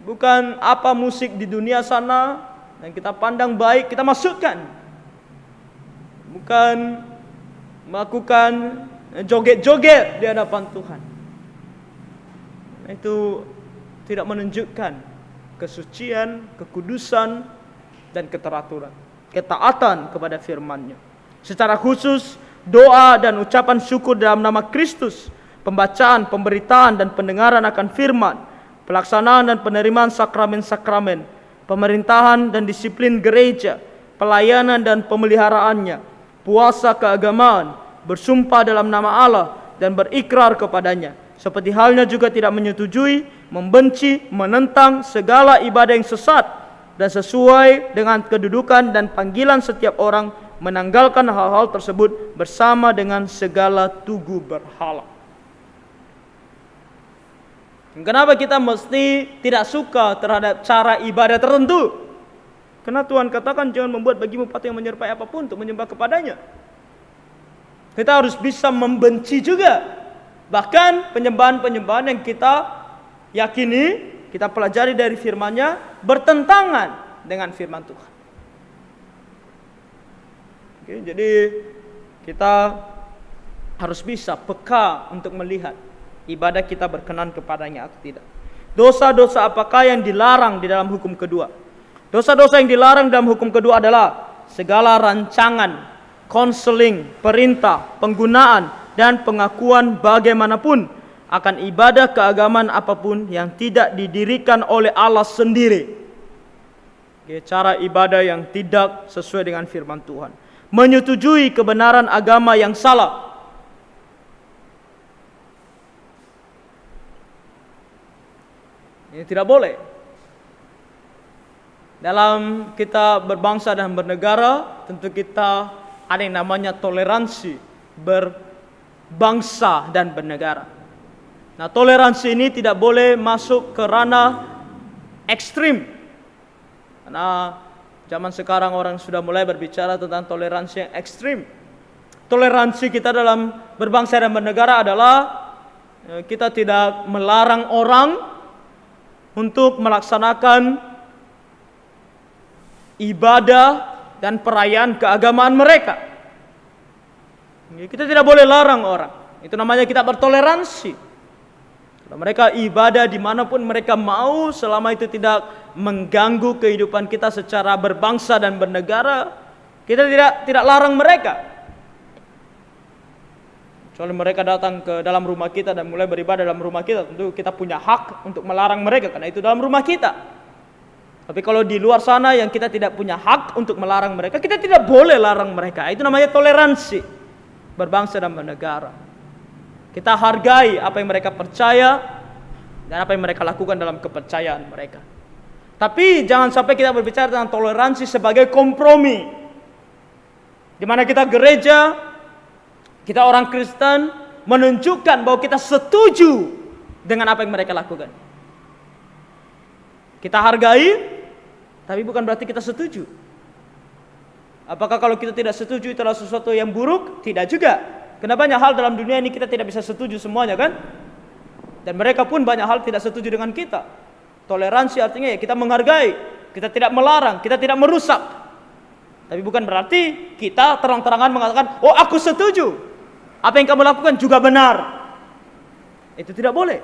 Bukan apa musik di dunia sana yang kita pandang baik kita masukkan. Bukan melakukan joget-joget di hadapan Tuhan. Itu tidak menunjukkan kesucian, kekudusan, dan keteraturan, ketaatan kepada firman-Nya. Secara khusus doa dan ucapan syukur dalam nama Kristus, pembacaan, pemberitaan, dan pendengaran akan firman, pelaksanaan dan penerimaan sakramen-sakramen, pemerintahan dan disiplin gereja, pelayanan dan pemeliharaannya, puasa keagamaan, bersumpah dalam nama Allah, dan berikrar kepadanya. Seperti halnya juga tidak menyetujui, membenci, menentang segala ibadah yang sesat, dan sesuai dengan kedudukan dan panggilan setiap orang, menanggalkan hal-hal tersebut bersama dengan segala tugu berhala. Kenapa kita mesti tidak suka terhadap cara ibadah tertentu? Karena Tuhan katakan jangan membuat bagimu patung yang menyerupai apapun untuk menyembah kepadanya. Kita harus bisa membenci juga. Bahkan penyembahan-penyembahan yang kita yakini, kita pelajari dari firman-Nya, bertentangan dengan firman Tuhan. Oke, jadi kita harus bisa peka untuk melihat ibadah kita berkenan kepadanya atau tidak. Dosa-dosa apakah yang dilarang di dalam hukum kedua? Dosa-dosa yang dilarang dalam hukum kedua adalah segala rancangan, konseling, perintah, penggunaan, dan pengakuan bagaimanapun akan ibadah keagamaan apapun yang tidak didirikan oleh Allah sendiri. Cara ibadah yang tidak sesuai dengan firman Tuhan. Menyetujui kebenaran agama yang salah. Ini tidak boleh. Dalam kita berbangsa dan bernegara, tentu kita ada yang namanya toleransi berbangsa dan bernegara. Nah, toleransi ini tidak boleh masuk ke ranah ekstrim. Karena zaman sekarang orang sudah mulai berbicara tentang toleransi yang ekstrim. Toleransi kita dalam berbangsa dan bernegara adalah kita tidak melarang orang untuk melaksanakan ibadah dan perayaan keagamaan mereka. Kita tidak boleh larang orang. Itu namanya kita bertoleransi. Kalau mereka ibadah dimanapun mereka mau, selama itu tidak mengganggu kehidupan kita secara berbangsa dan bernegara, kita tidak larang mereka. Kecuali mereka datang ke dalam rumah kita dan mulai beribadah dalam rumah kita, tentu kita punya hak untuk melarang mereka karena itu dalam rumah kita. Tapi kalau di luar sana yang kita tidak punya hak untuk melarang mereka, kita tidak boleh larang mereka. Itu namanya toleransi berbangsa dan bernegara. Kita hargai apa yang mereka percaya dan apa yang mereka lakukan dalam kepercayaan mereka. Tapi jangan sampai kita berbicara tentang toleransi sebagai kompromi, di mana kita gereja, kita orang Kristen menunjukkan bahwa kita setuju dengan apa yang mereka lakukan. Kita hargai, tapi bukan berarti kita setuju. Apakah kalau kita tidak setuju itu adalah sesuatu yang buruk? Tidak juga. Karena banyak hal dalam dunia ini kita tidak bisa setuju semuanya, kan? Dan mereka pun banyak hal tidak setuju dengan kita. Toleransi artinya ya kita menghargai, kita tidak melarang, kita tidak merusak. Tapi bukan berarti kita terang-terangan mengatakan, oh aku setuju, apa yang kamu lakukan juga benar. Itu tidak boleh.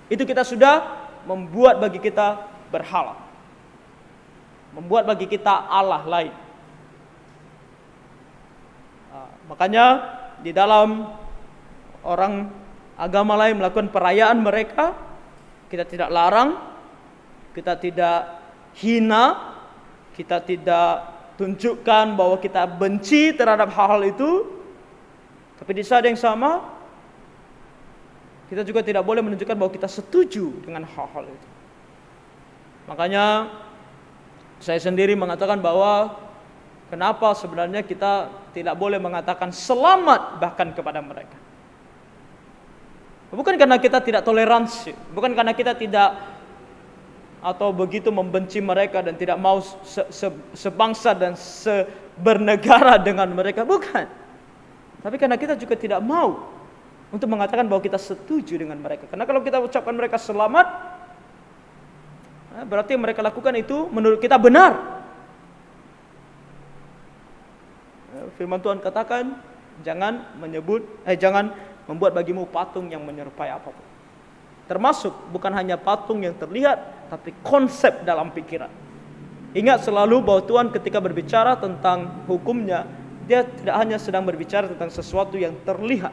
Itu kita sudah membuat bagi kita berhala, membuat bagi kita Allah lain. Makanya di dalam orang agama lain melakukan perayaan mereka, kita tidak larang, kita tidak hina, kita tidak tunjukkan bahwa kita benci terhadap hal-hal itu. Tapi di saat yang sama, kita juga tidak boleh menunjukkan bahwa kita setuju dengan hal-hal itu. Makanya saya sendiri mengatakan bahwa kenapa sebenarnya kita tidak boleh mengatakan selamat bahkan kepada mereka. Bukan karena kita tidak toleransi, bukan karena kita tidak atau begitu membenci mereka dan tidak mau sebangsa dan sebernegara dengan mereka, bukan. Tapi karena kita juga tidak mau untuk mengatakan bahwa kita setuju dengan mereka. Karena kalau kita ucapkan mereka selamat, berarti yang mereka lakukan itu menurut kita benar. Firman Tuhan katakan, jangan membuat bagimu patung yang menyerupai apapun. Termasuk bukan hanya patung yang terlihat, tapi konsep dalam pikiran. Ingat selalu bahwa Tuhan ketika berbicara tentang hukumnya, Dia tidak hanya sedang berbicara tentang sesuatu yang terlihat,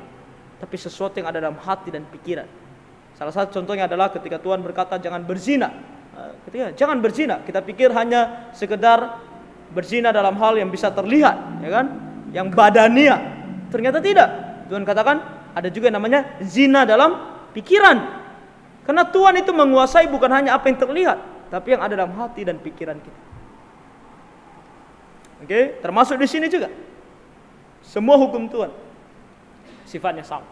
tapi sesuatu yang ada dalam hati dan pikiran. Salah satu contohnya adalah ketika Tuhan berkata jangan berzina. Ketika jangan berzina, kita pikir hanya sekedar berzina dalam hal yang bisa terlihat, ya kan? Yang badania. Ternyata tidak. Tuhan katakan ada juga yang namanya zina dalam pikiran. Karena Tuhan itu menguasai bukan hanya apa yang terlihat, tapi yang ada dalam hati dan pikiran kita. Oke, termasuk di sini juga. Semua hukum Tuhan sifatnya sama.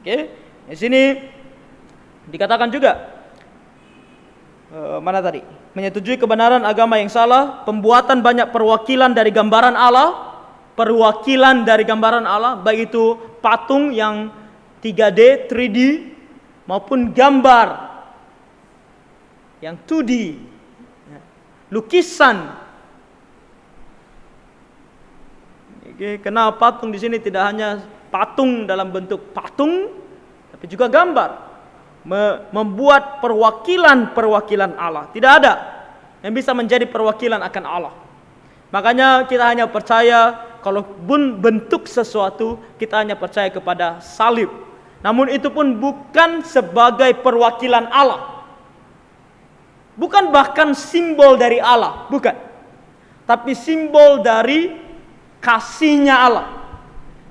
Oke, di sini dikatakan juga mana tadi? Menyetujui kebenaran agama yang salah, pembuatan banyak perwakilan dari gambaran Allah, baik itu patung yang 3D, 3D maupun gambar yang 2D, lukisan. Kenapa patung di sini tidak hanya patung dalam bentuk patung, tapi juga gambar. Membuat perwakilan Allah. Tidak ada yang bisa menjadi perwakilan akan Allah. Makanya kita hanya percaya kalau pun bentuk sesuatu, kita hanya percaya kepada salib. Namun itu pun bukan sebagai perwakilan Allah. Bukan bahkan simbol dari Allah, bukan. Tapi simbol dari kasihnya Allah.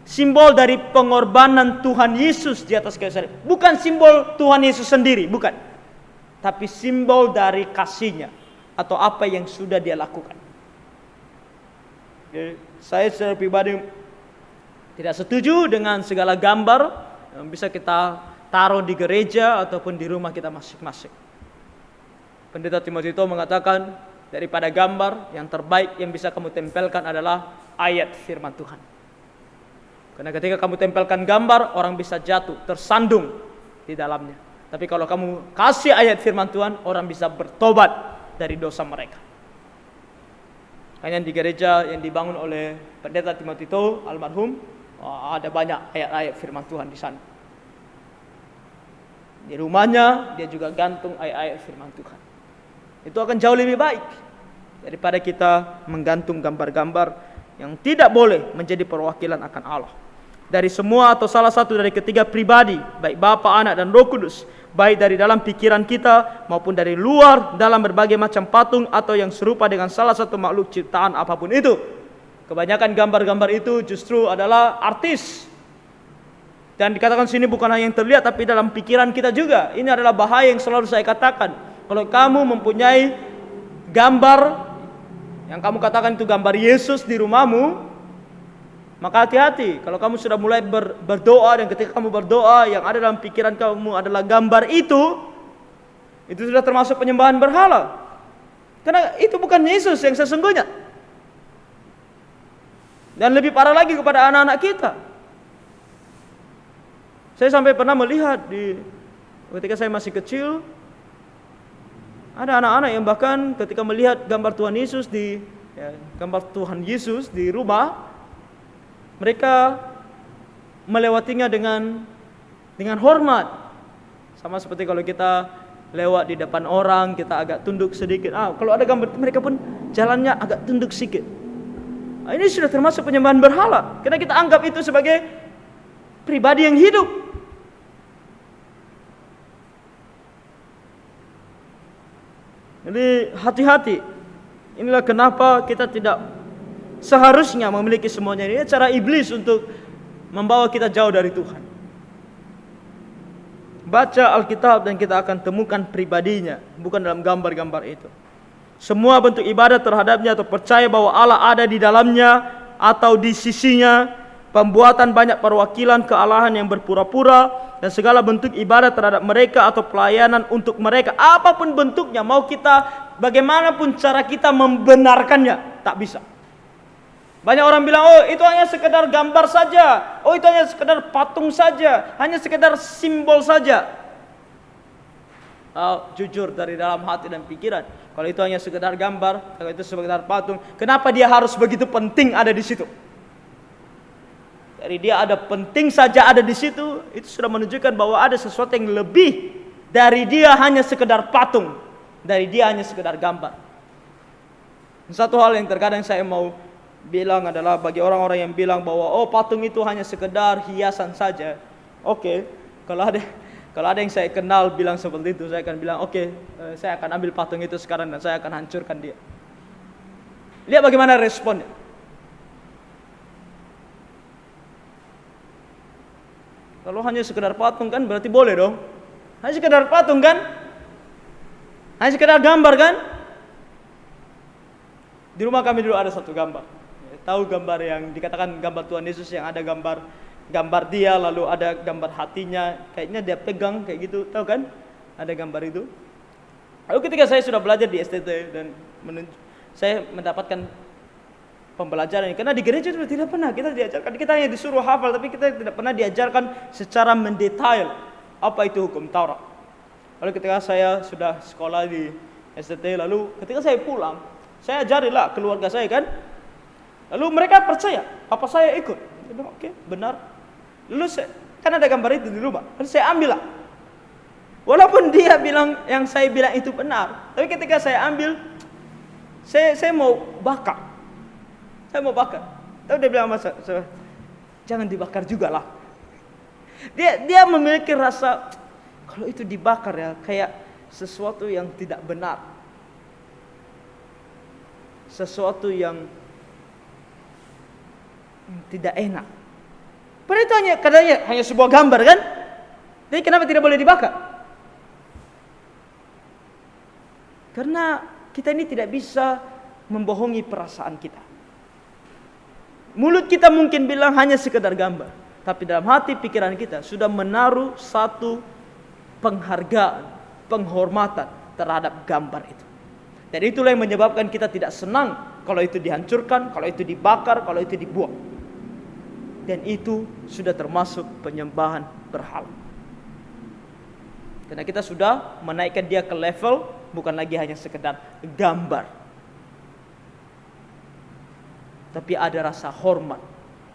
Simbol dari pengorbanan Tuhan Yesus di atas kayu salib. Bukan simbol Tuhan Yesus sendiri, bukan. Tapi simbol dari kasihnya atau apa yang sudah dia lakukan. Jadi, saya secara pribadi tidak setuju dengan segala gambar yang bisa kita taruh di gereja ataupun di rumah kita masing-masing. Pendeta Timotius mengatakan, daripada gambar, yang terbaik yang bisa kamu tempelkan adalah ayat firman Tuhan. Karena ketika kamu tempelkan gambar, orang bisa jatuh, tersandung di dalamnya. Tapi kalau kamu kasih ayat firman Tuhan, orang bisa bertobat dari dosa mereka. Hanya di gereja yang dibangun oleh Pendeta Timotius almarhum, ada banyak ayat-ayat firman Tuhan di sana. Di rumahnya dia juga gantung ayat-ayat firman Tuhan. Itu akan jauh lebih baik daripada kita menggantung gambar-gambar yang tidak boleh menjadi perwakilan akan Allah. Dari semua atau salah satu dari ketiga pribadi, baik Bapa, Anak, dan Roh Kudus, baik dari dalam pikiran kita maupun dari luar dalam berbagai macam patung atau yang serupa dengan salah satu makhluk ciptaan apapun itu. Kebanyakan gambar-gambar itu justru adalah artis. Dan dikatakan sini bukan hanya yang terlihat tapi dalam pikiran kita juga. Ini adalah bahaya yang selalu saya katakan. Kalau kamu mempunyai gambar yang kamu katakan itu gambar Yesus di rumahmu, maka hati-hati. Kalau kamu sudah mulai berdoa dan ketika kamu berdoa yang ada dalam pikiran kamu adalah gambar itu sudah termasuk penyembahan berhala. Karena itu bukan Yesus yang sesungguhnya. Dan lebih parah lagi kepada anak-anak kita. Saya sampai pernah melihat ketika saya masih kecil, ada anak-anak yang bahkan ketika melihat gambar Tuhan Yesus di rumah, mereka melewatinya dengan hormat. Sama seperti kalau kita lewat di depan orang, kita agak tunduk sedikit. Kalau ada gambar, mereka pun jalannya agak tunduk sedikit. Ini sudah termasuk penyembahan berhala. Karena kita anggap itu sebagai pribadi yang hidup. Jadi hati-hati. Inilah kenapa kita tidak seharusnya memiliki semuanya. Ini cara iblis untuk membawa kita jauh dari Tuhan. Baca Alkitab dan kita akan temukan pribadinya, bukan dalam gambar-gambar itu. Semua bentuk ibadah terhadapnya atau percaya bahwa Allah ada di dalamnya atau di sisinya, pembuatan banyak perwakilan kealahan yang berpura-pura, dan segala bentuk ibadah terhadap mereka atau pelayanan untuk mereka, apapun bentuknya, mau kita bagaimanapun cara kita membenarkannya, tak bisa. Banyak orang bilang, itu hanya sekedar gambar saja, itu hanya sekedar patung saja, hanya sekedar simbol saja. Jujur dari dalam hati dan pikiran, kalau itu hanya sekedar gambar, kalau itu sekedar patung, kenapa dia harus begitu penting ada di situ? Dari dia ada penting saja ada di situ, itu sudah menunjukkan bahwa ada sesuatu yang lebih dari dia hanya sekedar patung, dari dia hanya sekedar gambar. Satu hal yang terkadang saya mau bilang adalah bagi orang-orang yang bilang bahwa patung itu hanya sekedar hiasan saja. Oke, kalau ada yang saya kenal bilang seperti itu, saya akan bilang saya akan ambil patung itu sekarang dan saya akan hancurkan dia. Lihat bagaimana responnya. Kalau hanya sekedar patung kan berarti boleh dong. Hanya sekedar patung kan? Hanya sekedar gambar kan? Di rumah kami dulu ada satu gambar. Tahu gambar yang dikatakan gambar Tuhan Yesus yang ada gambar dia, lalu ada gambar hatinya, kayaknya dia pegang kayak gitu, tahu kan? Ada gambar itu. Lalu ketika saya sudah belajar di STT dan saya mendapatkan pembelajaran ini, karena di gereja itu tidak pernah kita diajarkan, kita hanya disuruh hafal, tapi kita tidak pernah diajarkan secara mendetail apa itu hukum Taurat. Lalu ketika saya sudah sekolah di STT, lalu ketika saya pulang, saya ajarilah keluarga saya kan. Lalu mereka percaya, papa saya ikut. Saya bilang, oke, benar. Lalu kan ada gambar itu di rumah. Lalu saya ambil lah. Walaupun dia bilang yang saya bilang itu benar, tapi ketika saya ambil, saya mau bakar. Saya mau bakar. Lalu dia bilang masa, jangan dibakar juga lah. Dia memiliki rasa kalau itu dibakar ya kayak sesuatu yang tidak benar, sesuatu yang tidak enak. Padahal itu hanya sebuah gambar kan? Jadi kenapa tidak boleh dibakar? Karena kita ini tidak bisa membohongi perasaan kita. Mulut kita mungkin bilang hanya sekedar gambar, tapi dalam hati pikiran kita sudah menaruh satu penghargaan, penghormatan terhadap gambar itu. Dan itulah yang menyebabkan kita tidak senang kalau itu dihancurkan, kalau itu dibakar, kalau itu dibuang. Dan itu sudah termasuk penyembahan berhala. Karena kita sudah menaikkan dia ke level bukan lagi hanya sekedar gambar, tapi ada rasa hormat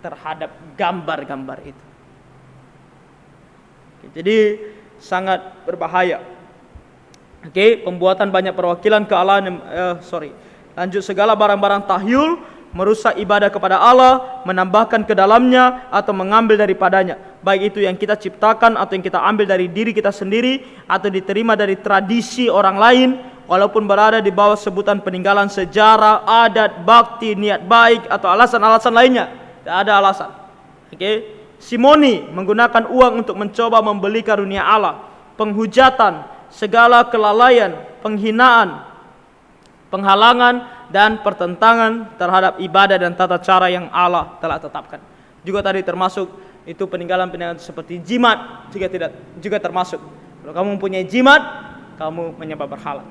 terhadap gambar-gambar itu. Jadi sangat berbahaya. Pembuatan banyak perwakilan kealahan. Lanjut, segala barang-barang tahyul merusak ibadah kepada Allah, menambahkan ke dalamnya atau mengambil daripadanya, baik itu yang kita ciptakan atau yang kita ambil dari diri kita sendiri atau diterima dari tradisi orang lain, walaupun berada di bawah sebutan peninggalan sejarah, adat, bakti, niat baik atau alasan-alasan lainnya. Tidak ada alasan. Simoni menggunakan uang untuk mencoba membeli karunia Allah, penghujatan, segala kelalaian, penghinaan, penghalangan dan pertentangan terhadap ibadah dan tata cara yang Allah telah tetapkan. Juga tadi termasuk itu peninggalan-peninggalan seperti jimat juga termasuk. Kalau kamu mempunyai jimat, kamu menyembah berhala.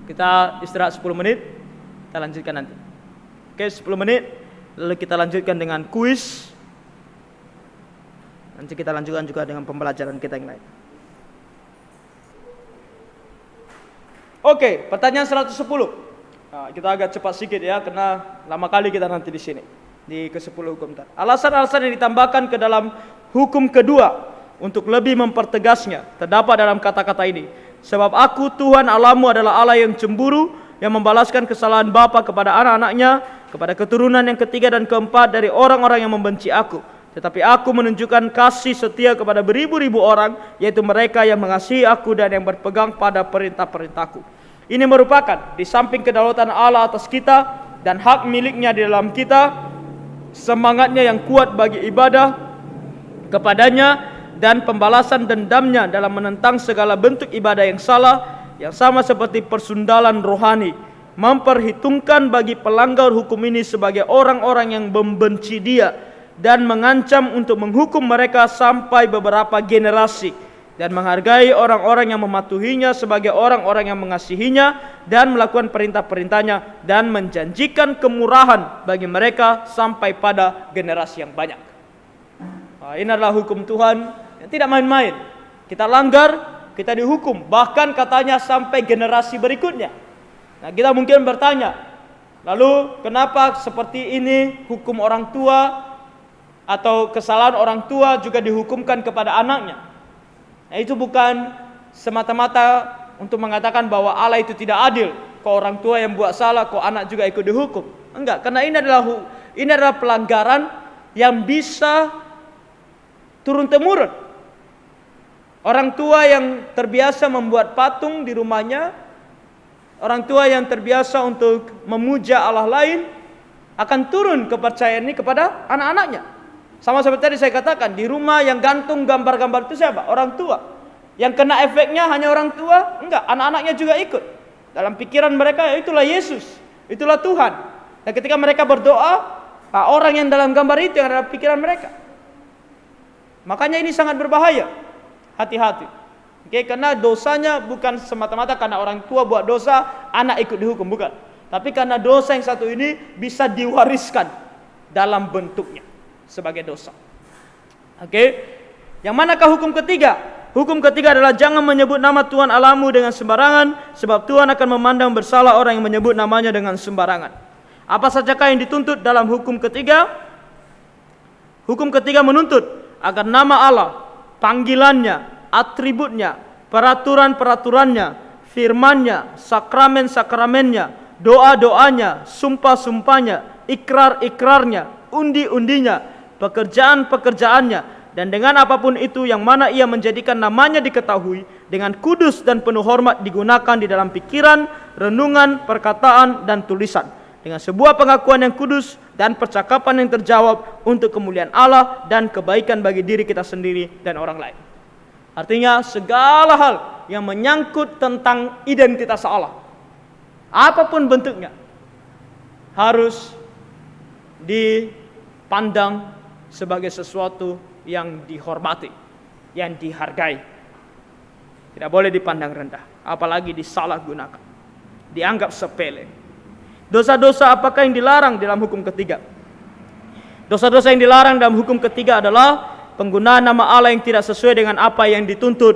Kita istirahat 10 menit, kita lanjutkan nanti. 10 menit, lalu kita lanjutkan dengan kuis. Nanti kita lanjutkan juga dengan pembelajaran kita yang lain. Pertanyaan 110. Kita agak cepat sedikit ya, karena lama kali kita nanti di sini di ke-10 hukum tadi. Alasan-alasan yang ditambahkan ke dalam hukum kedua untuk lebih mempertegasnya terdapat dalam kata-kata ini. Sebab aku Tuhan Allahmu adalah Allah yang cemburu, yang membalaskan kesalahan bapa kepada anak-anaknya, kepada keturunan yang ketiga dan keempat dari orang-orang yang membenci aku. Tetapi aku menunjukkan kasih setia kepada beribu-ribu orang, yaitu mereka yang mengasihi aku dan yang berpegang pada perintah-perintahku. Ini merupakan di samping kedaulatan Allah atas kita dan hak miliknya di dalam kita, semangatnya yang kuat bagi ibadah kepadanya dan pembalasan dendamnya dalam menentang segala bentuk ibadah yang salah, yang sama seperti persundalan rohani, memperhitungkan bagi pelanggar hukum ini sebagai orang-orang yang membenci dia dan mengancam untuk menghukum mereka sampai beberapa generasi, dan menghargai orang-orang yang mematuhinya sebagai orang-orang yang mengasihinya dan melakukan perintah-perintahnya, dan menjanjikan kemurahan bagi mereka sampai pada generasi yang banyak. Ini adalah hukum Tuhan yang tidak main-main. Kita langgar, kita dihukum, bahkan katanya sampai generasi berikutnya. Nah, kita mungkin bertanya, lalu kenapa seperti ini hukum orang tua atau kesalahan orang tua juga dihukumkan kepada anaknya? Nah, itu bukan semata-mata untuk mengatakan bahwa Allah itu tidak adil. Kok orang tua yang buat salah, kok anak juga ikut dihukum? Enggak, karena ini adalah pelanggaran yang bisa turun-temurun. Orang tua yang terbiasa membuat patung di rumahnya, orang tua yang terbiasa untuk memuja Allah lain, akan turun kepercayaan ini kepada anak-anaknya. Sama seperti tadi saya katakan, di rumah yang gantung gambar-gambar itu siapa? Orang tua. Yang kena efeknya hanya orang tua? Enggak, anak-anaknya juga ikut. Dalam pikiran mereka, ya itulah Yesus, itulah Tuhan. Dan ketika mereka berdoa, orang yang dalam gambar itu yang ada dalam pikiran mereka. Makanya ini sangat berbahaya. Hati-hati. Karena dosanya bukan semata-mata karena orang tua buat dosa, anak ikut dihukum, bukan. Tapi karena dosa yang satu ini bisa diwariskan dalam bentuknya sebagai dosa. Yang manakah hukum ketiga? Hukum ketiga adalah jangan menyebut nama Tuhan Allahmu dengan sembarangan, sebab Tuhan akan memandang bersalah orang yang menyebut namanya dengan sembarangan. Apa sajakah yang dituntut dalam hukum ketiga? Hukum ketiga menuntut agar nama Allah, panggilannya, atributnya, peraturan-peraturannya, firman-Nya, sakramen-sakramennya, doa-doanya, sumpah-sumpahnya, ikrar-ikrarnya, undi-undinya, pekerjaan-pekerjaannya, dan dengan apapun itu yang mana ia menjadikan namanya diketahui, dengan kudus dan penuh hormat digunakan di dalam pikiran, renungan, perkataan, dan tulisan, dengan sebuah pengakuan yang kudus dan percakapan yang terjawab untuk kemuliaan Allah dan kebaikan bagi diri kita sendiri dan orang lain. Artinya segala hal yang menyangkut tentang identitas Allah, apapun bentuknya, harus dipandang sebagai sesuatu yang dihormati, yang dihargai. Tidak boleh dipandang rendah, apalagi disalahgunakan, dianggap sepele. Dosa-dosa apakah yang dilarang dalam hukum ketiga? Dosa-dosa yang dilarang dalam hukum ketiga adalah penggunaan nama Allah yang tidak sesuai dengan apa yang dituntut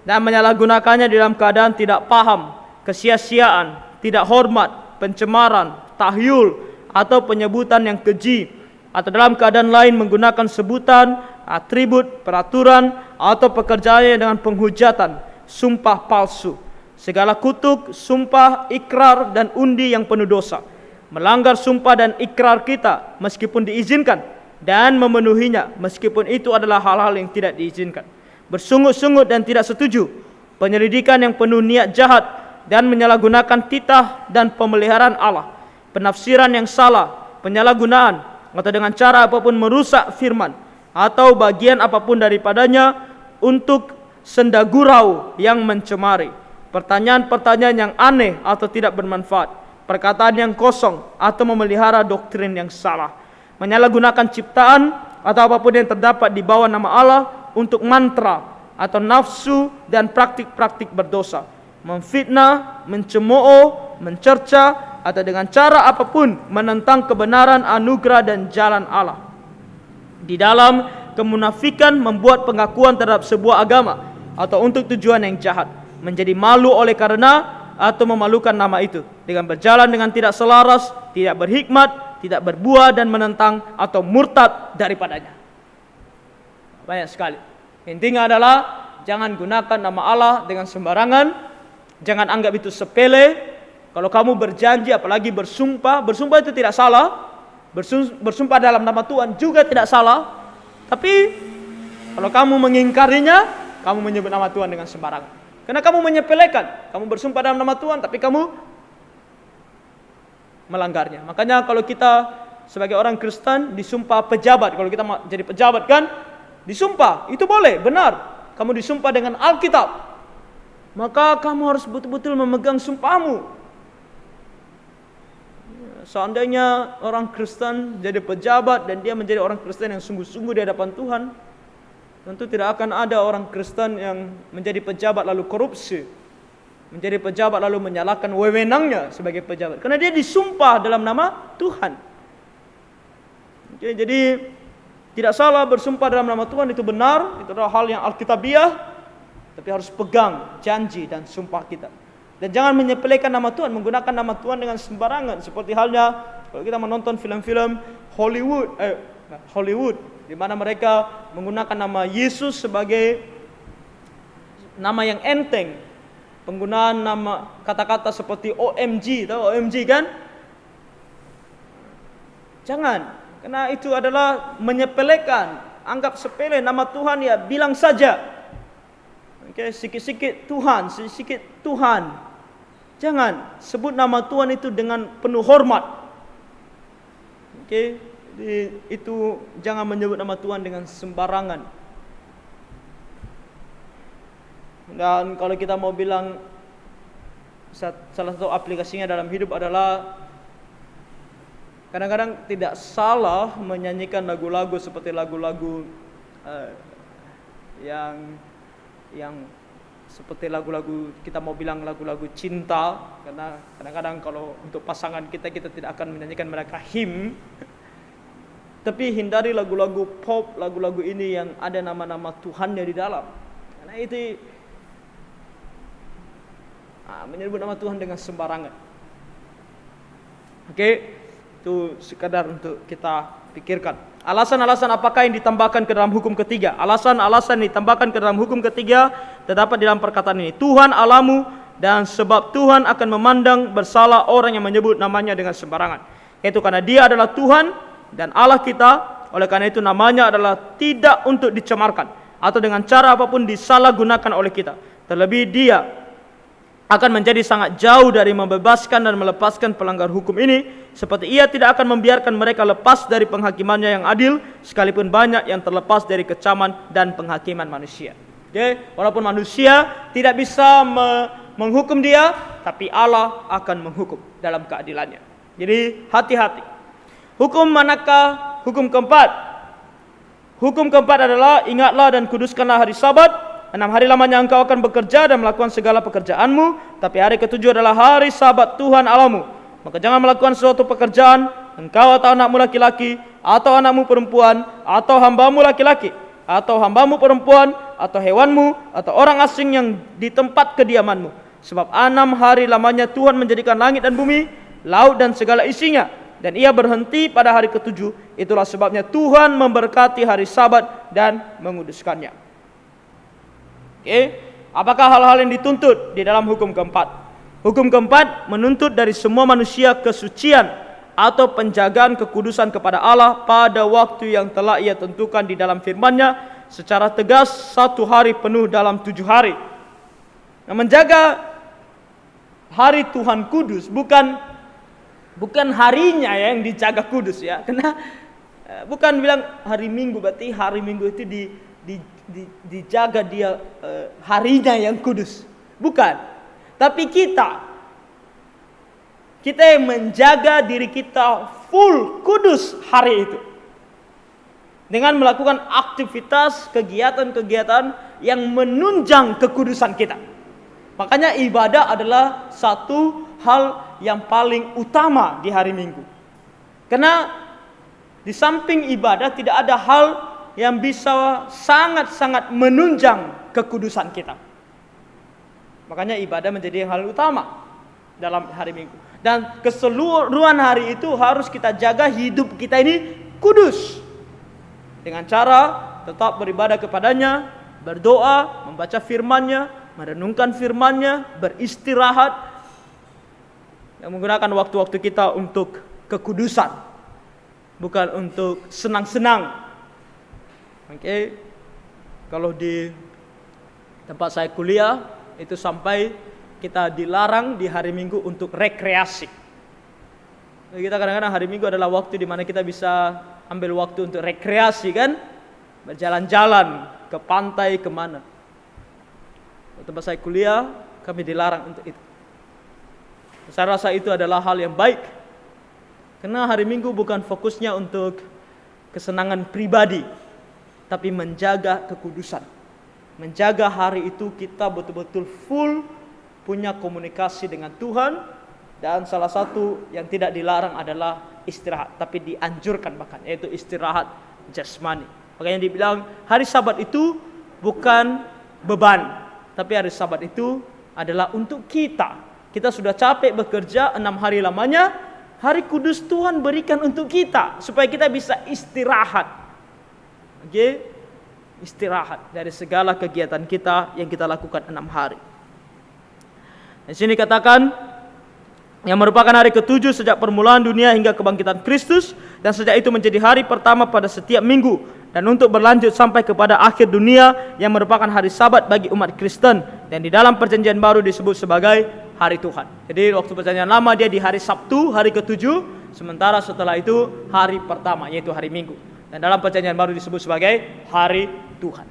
dan menyalahgunakannya dalam keadaan tidak paham, kesia-siaan, tidak hormat, pencemaran, tahyul, atau penyebutan yang keji, atau dalam keadaan lain menggunakan sebutan, atribut, peraturan, atau pekerjaannya dengan penghujatan, sumpah palsu, segala kutuk, sumpah, ikrar, dan undi yang penuh dosa, melanggar sumpah dan ikrar kita meskipun diizinkan, dan memenuhinya meskipun itu adalah hal-hal yang tidak diizinkan, bersungut-sungut dan tidak setuju, penyelidikan yang penuh niat jahat, dan menyalahgunakan titah dan pemeliharaan Allah, penafsiran yang salah, penyalahgunaan, atau dengan cara apapun merusak firman atau bagian apapun daripadanya untuk senda gurau yang mencemari, pertanyaan-pertanyaan yang aneh atau tidak bermanfaat, perkataan yang kosong, atau memelihara doktrin yang salah, menyalahgunakan ciptaan atau apapun yang terdapat di bawah nama Allah untuk mantra atau nafsu dan praktik-praktik berdosa, memfitnah, mencemooh, mencerca, atau dengan cara apapun menentang kebenaran, anugerah, dan jalan Allah. Di dalam kemunafikan membuat pengakuan terhadap sebuah agama atau untuk tujuan yang jahat, menjadi malu oleh karena atau memalukan nama itu, dengan berjalan dengan tidak selaras, tidak berhikmat, tidak berbuah, dan menentang atau murtad daripadanya. Banyak sekali. Intinya adalah jangan gunakan nama Allah dengan sembarangan. Jangan anggap itu sepele. Kalau kamu berjanji, apalagi bersumpah itu tidak salah. Bersumpah dalam nama Tuhan juga tidak salah. Tapi kalau kamu mengingkarinya, kamu menyebut nama Tuhan dengan sembarangan. Karena kamu menyepelekan. Kamu bersumpah dalam nama Tuhan, tapi kamu melanggarnya. Makanya kalau kita sebagai orang Kristen disumpah pejabat, kalau kita jadi pejabat kan, disumpah, itu boleh, benar. Kamu disumpah dengan Alkitab, maka kamu harus betul-betul memegang sumpahmu. Seandainya orang Kristen jadi pejabat dan dia menjadi orang Kristen yang sungguh-sungguh di hadapan Tuhan, tentu tidak akan ada orang Kristen yang menjadi pejabat lalu korupsi, menjadi pejabat lalu menyalahkan wewenangnya sebagai pejabat, karena dia disumpah dalam nama Tuhan. Jadi tidak salah bersumpah dalam nama Tuhan, itu benar, itu adalah hal yang alkitabiah, tapi harus pegang janji dan sumpah kita. Dan jangan menyepelekan nama Tuhan, menggunakan nama Tuhan dengan sembarangan. Seperti halnya kalau kita menonton film-film Hollywood, di mana mereka menggunakan nama Yesus sebagai nama yang enteng. Penggunaan nama kata-kata seperti OMG, tahu OMG kan? Jangan, karena itu adalah menyepelekan. Anggap sepele nama Tuhan, ya bilang saja. Oke, sikit-sikit Tuhan, sedikit Tuhan. Jangan sebut nama Tuhan itu dengan penuh hormat. Oke, itu jangan menyebut nama Tuhan dengan sembarangan. Dan kalau kita mau bilang salah satu aplikasinya dalam hidup adalah kadang-kadang tidak salah menyanyikan lagu-lagu seperti lagu-lagu yang seperti lagu-lagu, kita mau bilang lagu-lagu cinta, karena kadang-kadang kalau untuk pasangan kita tidak akan menyanyikan mereka hymn. Tapi hindari lagu-lagu pop, lagu-lagu ini yang ada nama-nama Tuhannya di dalam, karena itu menyebut nama Tuhan dengan sembarangan. Oke, itu sekadar untuk kita pikirkan. Alasan-alasan apakah yang ditambahkan ke dalam hukum ketiga? Alasan-alasan yang ditambahkan ke dalam hukum ketiga terdapat di dalam perkataan ini. Tuhan Allahmu dan sebab Tuhan akan memandang bersalah orang yang menyebut namanya dengan sembarangan. Yaitu karena Dia adalah Tuhan dan Allah kita, oleh karena itu namanya adalah tidak untuk dicemarkan atau dengan cara apapun disalahgunakan oleh kita. Terlebih Dia akan menjadi sangat jauh dari membebaskan dan melepaskan pelanggar hukum ini, seperti Ia tidak akan membiarkan mereka lepas dari penghakimannya yang adil, sekalipun banyak yang terlepas dari kecaman dan penghakiman manusia. Jadi, walaupun manusia tidak bisa menghukum dia, tapi Allah akan menghukum dalam keadilannya. Jadi hati-hati. Hukum manakah hukum keempat? Hukum keempat adalah, ingatlah dan kuduskanlah hari Sabat. 6 hari lamanya engkau akan bekerja dan melakukan segala pekerjaanmu, tapi hari ketujuh adalah hari Sabat Tuhan Allahmu. Maka jangan melakukan suatu pekerjaan, engkau atau anakmu laki-laki, atau anakmu perempuan, atau hambamu laki-laki, atau hambamu perempuan, atau hewanmu, atau orang asing yang di tempat kediamanmu. Sebab 6 hari lamanya Tuhan menjadikan langit dan bumi, laut dan segala isinya, dan Ia berhenti pada hari ketujuh. Itulah sebabnya Tuhan memberkati hari Sabat dan menguduskannya. Apakah hal-hal yang dituntut di dalam hukum keempat? Hukum keempat menuntut dari semua manusia kesucian atau penjagaan kekudusan kepada Allah pada waktu yang telah Ia tentukan di dalam firman-Nya secara tegas 1 hari penuh dalam 7 hari. Nah, menjaga hari Tuhan kudus bukan harinya yang dijaga kudus ya. Karena bukan bilang hari Minggu berarti hari Minggu itu dijaga dia harinya yang kudus. Bukan. Tapi kita yang menjaga diri kita full kudus hari itu, dengan melakukan aktivitas, kegiatan-kegiatan yang menunjang kekudusan kita. Makanya ibadah adalah satu hal yang paling utama di hari Minggu. Karena di samping ibadah tidak ada hal yang bisa sangat-sangat menunjang kekudusan kita. Makanya ibadah menjadi hal utama dalam hari Minggu. Dan keseluruhan hari itu harus kita jaga hidup kita ini kudus. Dengan cara tetap beribadah kepadanya, berdoa, membaca firman-Nya, merenungkan firman-Nya, beristirahat, dan menggunakan waktu-waktu kita untuk kekudusan, bukan untuk senang-senang. Oke. Kalau di tempat saya kuliah itu sampai kita dilarang di hari Minggu untuk rekreasi. Kita kadang-kadang hari Minggu adalah waktu di mana kita bisa ambil waktu untuk rekreasi kan, berjalan-jalan ke pantai kemana. Di tempat saya kuliah kami dilarang untuk itu. Saya rasa itu adalah hal yang baik, karena hari Minggu bukan fokusnya untuk kesenangan pribadi, tapi menjaga kekudusan. Menjaga hari itu kita betul-betul full punya komunikasi dengan Tuhan. Dan salah satu yang tidak dilarang adalah istirahat, tapi dianjurkan bahkan, yaitu istirahat jasmani. Makanya dibilang hari Sabat itu bukan beban, tapi hari Sabat itu adalah untuk kita. Kita sudah capek bekerja 6 hari lamanya, hari kudus Tuhan berikan untuk kita supaya kita bisa istirahat. Oke? Istirahat dari segala kegiatan kita yang kita lakukan 6 hari. Di sini katakan yang merupakan hari ketujuh sejak permulaan dunia hingga kebangkitan Kristus, dan sejak itu menjadi hari pertama pada setiap minggu, dan untuk berlanjut sampai kepada akhir dunia yang merupakan hari Sabat bagi umat Kristen, dan di dalam perjanjian baru disebut sebagai hari Tuhan. Jadi waktu perjanjian lama dia di hari Sabtu, hari ketujuh, sementara setelah itu hari pertama yaitu hari Minggu, dan dalam perjanjian baru disebut sebagai hari Tuhan.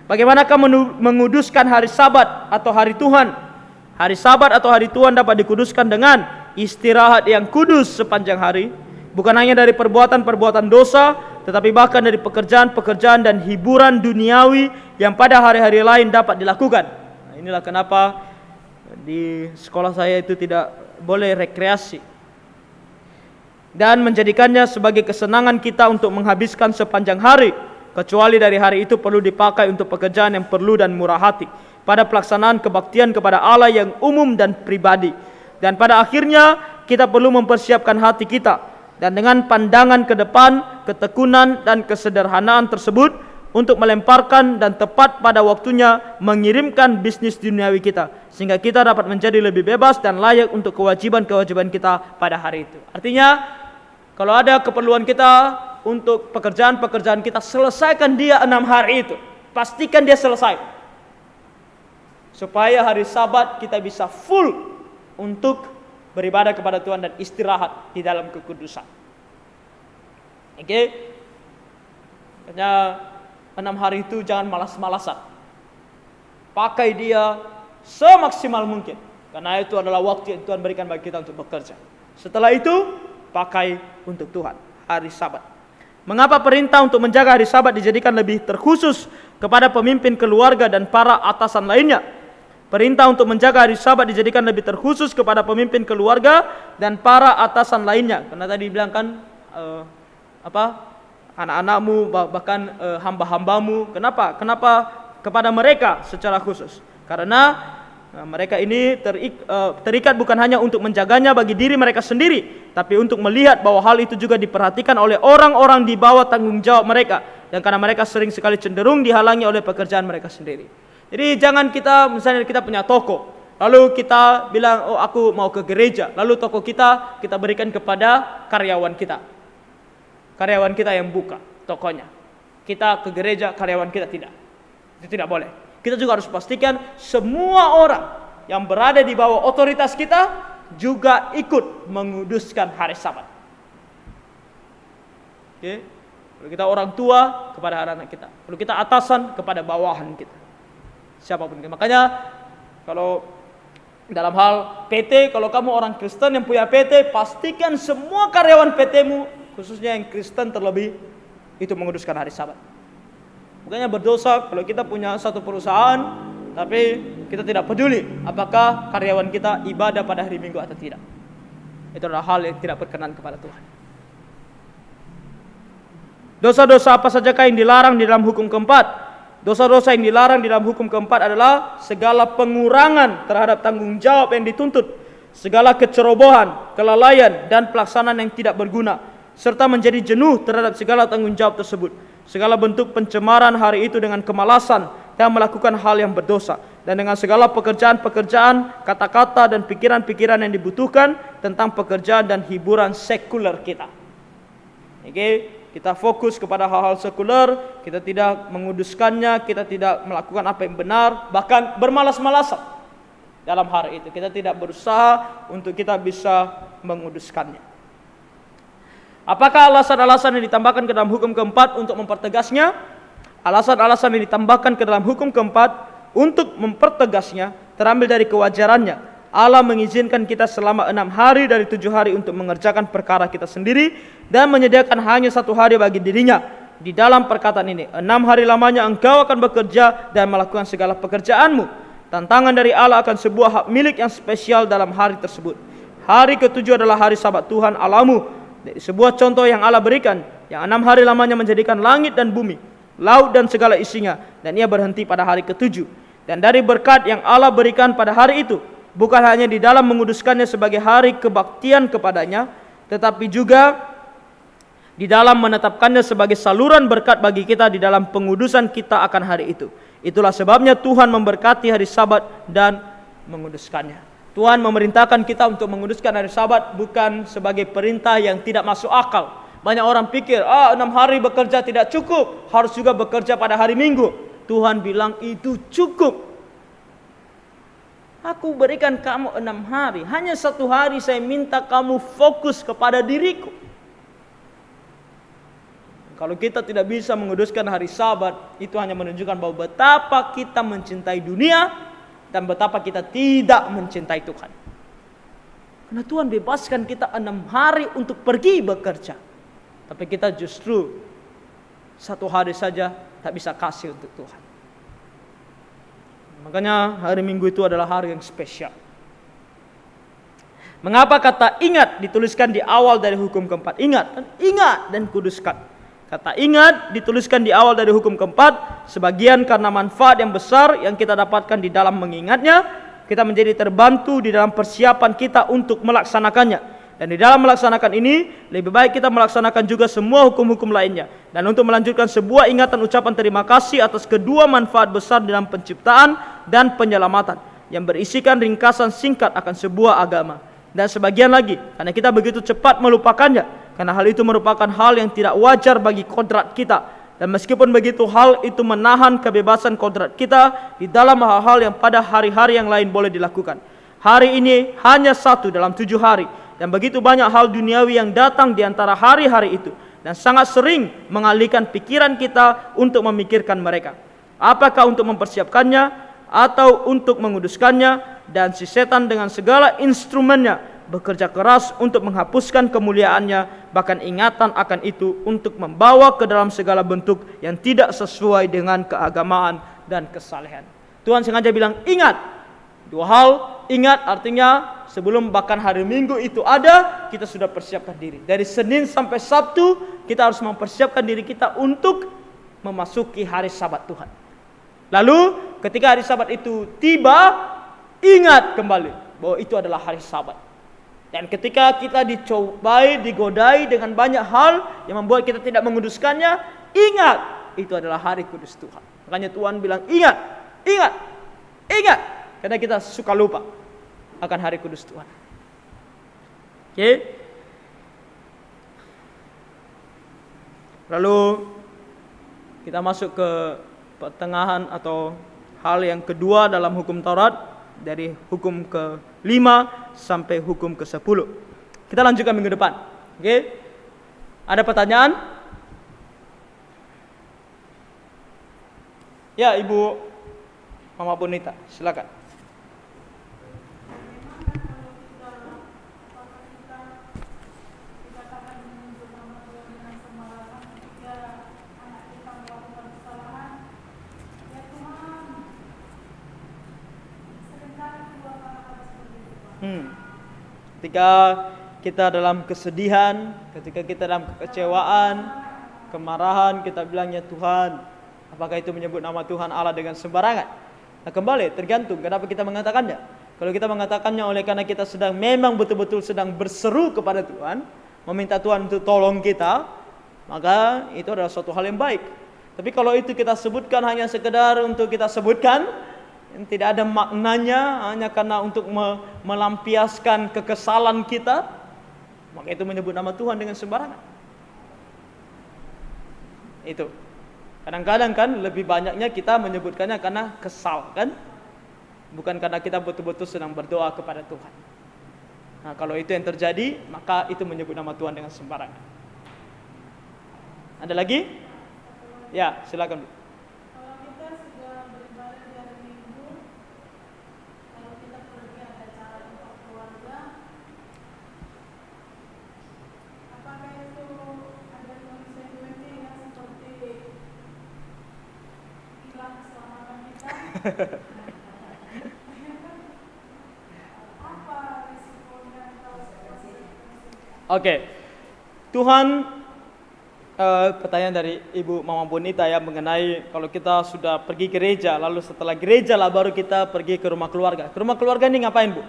Bagaimanakah menguduskan hari Sabat atau hari Tuhan? Hari Sabat atau hari Tuhan dapat dikuduskan dengan istirahat yang kudus sepanjang hari, bukan hanya dari perbuatan-perbuatan dosa, tetapi bahkan dari pekerjaan-pekerjaan dan hiburan duniawi yang pada hari-hari lain dapat dilakukan. Nah, inilah kenapa di sekolah saya itu tidak boleh rekreasi, dan menjadikannya sebagai kesenangan kita untuk menghabiskan sepanjang hari, kecuali dari hari itu perlu dipakai untuk pekerjaan yang perlu dan murah hati, pada pelaksanaan kebaktian kepada Allah yang umum dan pribadi. Dan pada akhirnya kita perlu mempersiapkan hati kita, dan dengan pandangan ke depan, ketekunan dan kesederhanaan tersebut, untuk melemparkan dan tepat pada waktunya mengirimkan bisnis duniawi kita, sehingga kita dapat menjadi lebih bebas dan layak untuk kewajiban-kewajiban kita pada hari itu. Artinya, kalau ada keperluan kita untuk pekerjaan-pekerjaan kita, selesaikan dia 6 hari itu. Pastikan dia selesai, supaya hari Sabat kita bisa full untuk beribadah kepada Tuhan dan istirahat di dalam kekudusan. Oke? Makanya 6 hari itu jangan malas-malasan. Pakai dia semaksimal mungkin, karena itu adalah waktu yang Tuhan berikan bagi kita untuk bekerja. Setelah itu, pakai untuk Tuhan, hari Sabat. Mengapa perintah untuk menjaga hari Sabat dijadikan lebih terkhusus kepada pemimpin keluarga dan para atasan lainnya? Perintah untuk menjaga hari Sabat dijadikan lebih terkhusus kepada pemimpin keluarga dan para atasan lainnya. Karena tadi bilang kan anak-anakmu, bahkan hamba-hambamu. Kenapa? Kenapa kepada mereka secara khusus? Karena mereka ini terikat bukan hanya untuk menjaganya bagi diri mereka sendiri, tapi untuk melihat bahwa hal itu juga diperhatikan oleh orang-orang di bawah tanggung jawab mereka. Dan karena mereka sering sekali cenderung dihalangi oleh pekerjaan mereka sendiri. Jadi jangan kita, misalnya kita punya toko, lalu kita bilang, oh aku mau ke gereja, lalu toko kita berikan kepada karyawan kita. Karyawan kita yang buka tokonya. Kita ke gereja, karyawan kita tidak. Itu tidak boleh. Kita juga harus pastikan semua orang yang berada di bawah otoritas kita juga ikut menguduskan hari Sabat. Oke? Kalau kita orang tua kepada anak-anak kita, kalau kita atasan kepada bawahan kita. Siapapun. Makanya kalau dalam hal PT, kalau kamu orang Kristen yang punya PT, pastikan semua karyawan PT-mu, khususnya yang Kristen terlebih, itu menguduskan hari Sabat. Makanya berdosa kalau kita punya satu perusahaan, tapi kita tidak peduli apakah karyawan kita ibadah pada hari Minggu atau tidak. Itu adalah hal yang tidak berkenan kepada Tuhan. Dosa-dosa apa sajakah yang dilarang di dalam hukum keempat? Dosa-dosa yang dilarang di dalam hukum keempat adalah segala pengurangan terhadap tanggung jawab yang dituntut, segala kecerobohan, kelalaian, dan pelaksanaan yang tidak berguna, serta menjadi jenuh terhadap segala tanggung jawab tersebut. Segala bentuk pencemaran hari itu dengan kemalasan dan melakukan hal yang berdosa, dan dengan segala pekerjaan-pekerjaan, kata-kata, dan pikiran-pikiran yang dibutuhkan tentang pekerjaan dan hiburan sekuler kita. Oke? Kita fokus kepada hal-hal sekuler, kita tidak menguduskannya, kita tidak melakukan apa yang benar, bahkan bermalas-malasan dalam hari itu. Kita tidak berusaha untuk kita bisa menguduskannya. Apakah alasan-alasan yang ditambahkan ke dalam hukum keempat untuk mempertegasnya? Alasan-alasan yang ditambahkan ke dalam hukum keempat untuk mempertegasnya terambil dari kewajarannya. Allah mengizinkan kita selama 6 hari dari 7 hari untuk mengerjakan perkara kita sendiri dan menyediakan hanya 1 hari bagi dirinya. Di dalam perkataan ini, 6 hari lamanya engkau akan bekerja dan melakukan segala pekerjaanmu. Tantangan dari Allah akan sebuah hak milik yang spesial dalam hari tersebut. Hari ke-7 adalah hari Sabat Tuhan Allahmu. Sebuah contoh yang Allah berikan, yang 6 hari lamanya menjadikan langit dan bumi, laut dan segala isinya, dan ia berhenti pada hari ke-7. Dan dari berkat yang Allah berikan pada hari itu, bukan hanya di dalam menguduskannya sebagai hari kebaktian kepadanya, tetapi juga di dalam menetapkannya sebagai saluran berkat bagi kita di dalam pengudusan kita akan hari itu. Itulah sebabnya Tuhan memberkati hari Sabat dan menguduskannya. Tuhan memerintahkan kita untuk menguduskan hari Sabat bukan sebagai perintah yang tidak masuk akal. Banyak orang pikir, 6 hari bekerja tidak cukup, harus juga bekerja pada hari Minggu. Tuhan bilang itu cukup. Aku berikan kamu 6 hari, hanya 1 hari saya minta kamu fokus kepada diriku. Kalau kita tidak bisa menguduskan hari Sabat, itu hanya menunjukkan bahwa betapa kita mencintai dunia dan betapa kita tidak mencintai Tuhan. Karena Tuhan bebaskan kita 6 hari untuk pergi bekerja, tapi kita justru 1 hari saja tak bisa kasih untuk Tuhan. Makanya hari Minggu itu adalah hari yang spesial. Mengapa kata ingat dituliskan di awal dari hukum keempat? Ingat dan kuduskan. Kata ingat dituliskan di awal dari hukum keempat, sebagian karena manfaat yang besar yang kita dapatkan di dalam mengingatnya, kita menjadi terbantu di dalam persiapan kita untuk melaksanakannya. Dan di dalam melaksanakan ini, lebih baik kita melaksanakan juga semua hukum-hukum lainnya. Dan untuk melanjutkan sebuah ingatan ucapan terima kasih atas kedua manfaat besar dalam penciptaan dan penyelamatan, yang berisikan ringkasan singkat akan sebuah agama. Dan sebagian lagi, karena kita begitu cepat melupakannya, karena hal itu merupakan hal yang tidak wajar bagi kodrat kita. Dan meskipun begitu, hal itu menahan kebebasan kodrat kita di dalam hal-hal yang pada hari-hari yang lain boleh dilakukan. Hari ini hanya satu dalam 7 hari, dan begitu banyak hal duniawi yang datang di antara hari-hari itu, dan sangat sering mengalihkan pikiran kita untuk memikirkan mereka. Apakah untuk mempersiapkannya atau untuk menguduskannya, dan si setan dengan segala instrumennya bekerja keras untuk menghapuskan kemuliaannya, bahkan ingatan akan itu untuk membawa ke dalam segala bentuk yang tidak sesuai dengan keagamaan dan kesalehan. Tuhan sengaja bilang ingat. 2 hal, ingat artinya sebelum bahkan hari Minggu itu ada, kita sudah persiapkan diri. Dari Senin sampai Sabtu, kita harus mempersiapkan diri kita untuk memasuki hari Sabat Tuhan. Lalu ketika hari Sabat itu tiba, ingat kembali bahwa itu adalah hari Sabat. Dan ketika kita dicobai, digodai dengan banyak hal yang membuat kita tidak menguduskannya, ingat, itu adalah hari kudus Tuhan. Makanya Tuhan bilang ingat, ingat, ingat. Karena kita suka lupa akan hari kudus Tuhan. Oke. Lalu kita masuk ke pertengahan atau hal yang kedua dalam hukum Taurat, dari hukum ke-5 sampai hukum ke-10. Kita lanjutkan minggu depan. Oke? Ada pertanyaan? Ya, Ibu Mama Bonita, silakan. Ketika kita dalam kesedihan, ketika kita dalam kekecewaan, kemarahan, kita bilang ya Tuhan, apakah itu menyebut nama Tuhan Allah dengan sembarangan? Nah kembali tergantung kenapa kita mengatakannya. Kalau kita mengatakannya oleh karena kita sedang memang betul-betul sedang berseru kepada Tuhan, meminta Tuhan untuk tolong kita, maka itu adalah suatu hal yang baik. Tapi kalau itu kita sebutkan hanya sekedar untuk kita sebutkan, yang tidak ada maknanya, hanya karena untuk melampiaskan kekesalan kita, maka itu menyebut nama Tuhan dengan sembarangan. Itu kadang-kadang kan lebih banyaknya kita menyebutkannya karena kesal kan, bukan karena kita betul-betul sedang berdoa kepada Tuhan. Nah kalau itu yang terjadi, maka itu menyebut nama Tuhan dengan sembarangan. Ada lagi? Ya silakan Bu. Oke, Tuhan, pertanyaan dari Ibu Mama Bonita ya mengenai kalau kita sudah pergi gereja, lalu setelah gereja lah baru kita pergi ke rumah keluarga. Ke rumah keluarga ini ngapain Bu?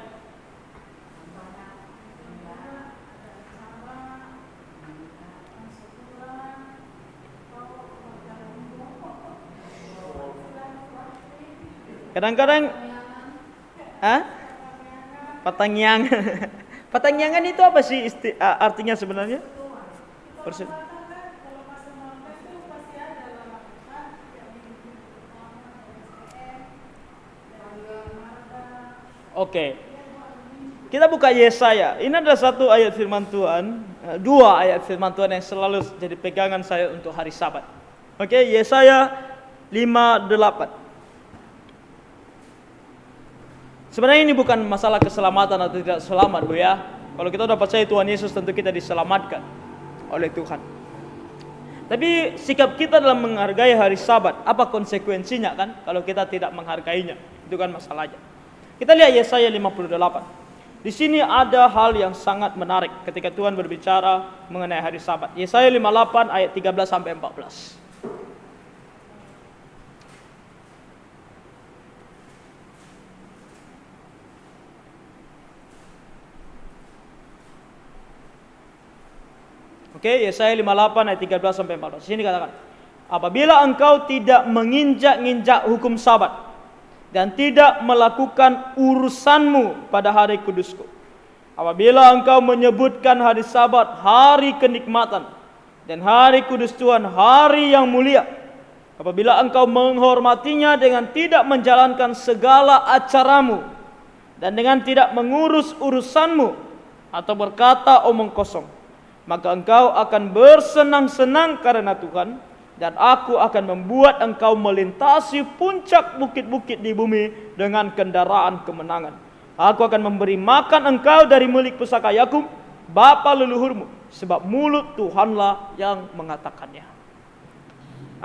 Kadang-kadang, patangyangan. Patangyangan itu apa sih artinya sebenarnya? Oke. Kita buka Yesaya. Ini adalah satu ayat firman Tuhan, 2 ayat firman Tuhan yang selalu jadi pegangan saya untuk hari Sabat. Oke, Yesaya 5:8. Sebenarnya ini bukan masalah keselamatan atau tidak selamat Bu ya. Kalau kita sudah percaya Tuhan Yesus, tentu kita diselamatkan oleh Tuhan. Tapi sikap kita dalam menghargai hari Sabat, apa konsekuensinya kan kalau kita tidak menghargainya? Itu kan masalahnya. Kita lihat Yesaya 58. Di sini ada hal yang sangat menarik ketika Tuhan berbicara mengenai hari Sabat. Yesaya 58 ayat 13 sampai 14. Oke, Yesaya 58 ayat 13 sampai 14. Sini katakan, apabila engkau tidak menginjak-injak hukum Sabat dan tidak melakukan urusanmu pada hari kudusku, apabila engkau menyebutkan hari Sabat hari kenikmatan dan hari kudus Tuhan hari yang mulia, apabila engkau menghormatinya dengan tidak menjalankan segala acaramu dan dengan tidak mengurus urusanmu atau berkata omong kosong, maka engkau akan bersenang-senang karena Tuhan, dan aku akan membuat engkau melintasi puncak bukit-bukit di bumi dengan kendaraan kemenangan. Aku akan memberi makan engkau dari milik pusaka Yakub, bapa leluhurmu, sebab mulut Tuhanlah yang mengatakannya.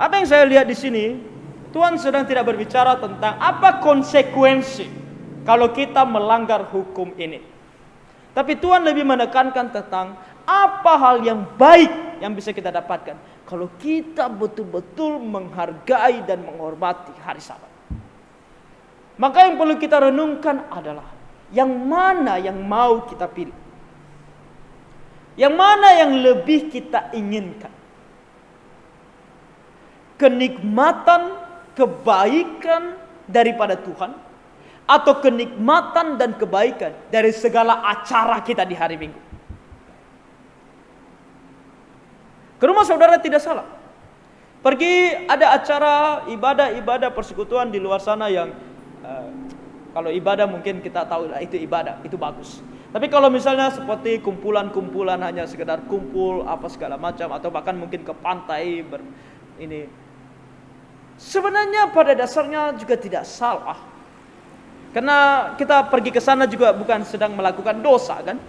Apa yang saya lihat di sini, Tuhan sedang tidak berbicara tentang apa konsekuensi kalau kita melanggar hukum ini. Tapi Tuhan lebih menekankan tentang apa hal yang baik yang bisa kita dapatkan kalau kita betul-betul menghargai dan menghormati hari Sabat. Maka yang perlu kita renungkan adalah yang mana yang mau kita pilih, yang mana yang lebih kita inginkan. Kenikmatan, kebaikan daripada Tuhan, atau kenikmatan dan kebaikan dari segala acara kita di hari Minggu. Ke rumah saudara tidak salah. Pergi ada acara ibadah persekutuan di luar sana yang kalau ibadah mungkin kita tahu lah itu ibadah, itu bagus. Tapi kalau misalnya seperti kumpulan-kumpulan hanya sekedar kumpul apa segala macam, atau bahkan mungkin ke pantai ini, sebenarnya pada dasarnya juga tidak salah. Karena kita pergi ke sana juga bukan sedang melakukan dosa, kan?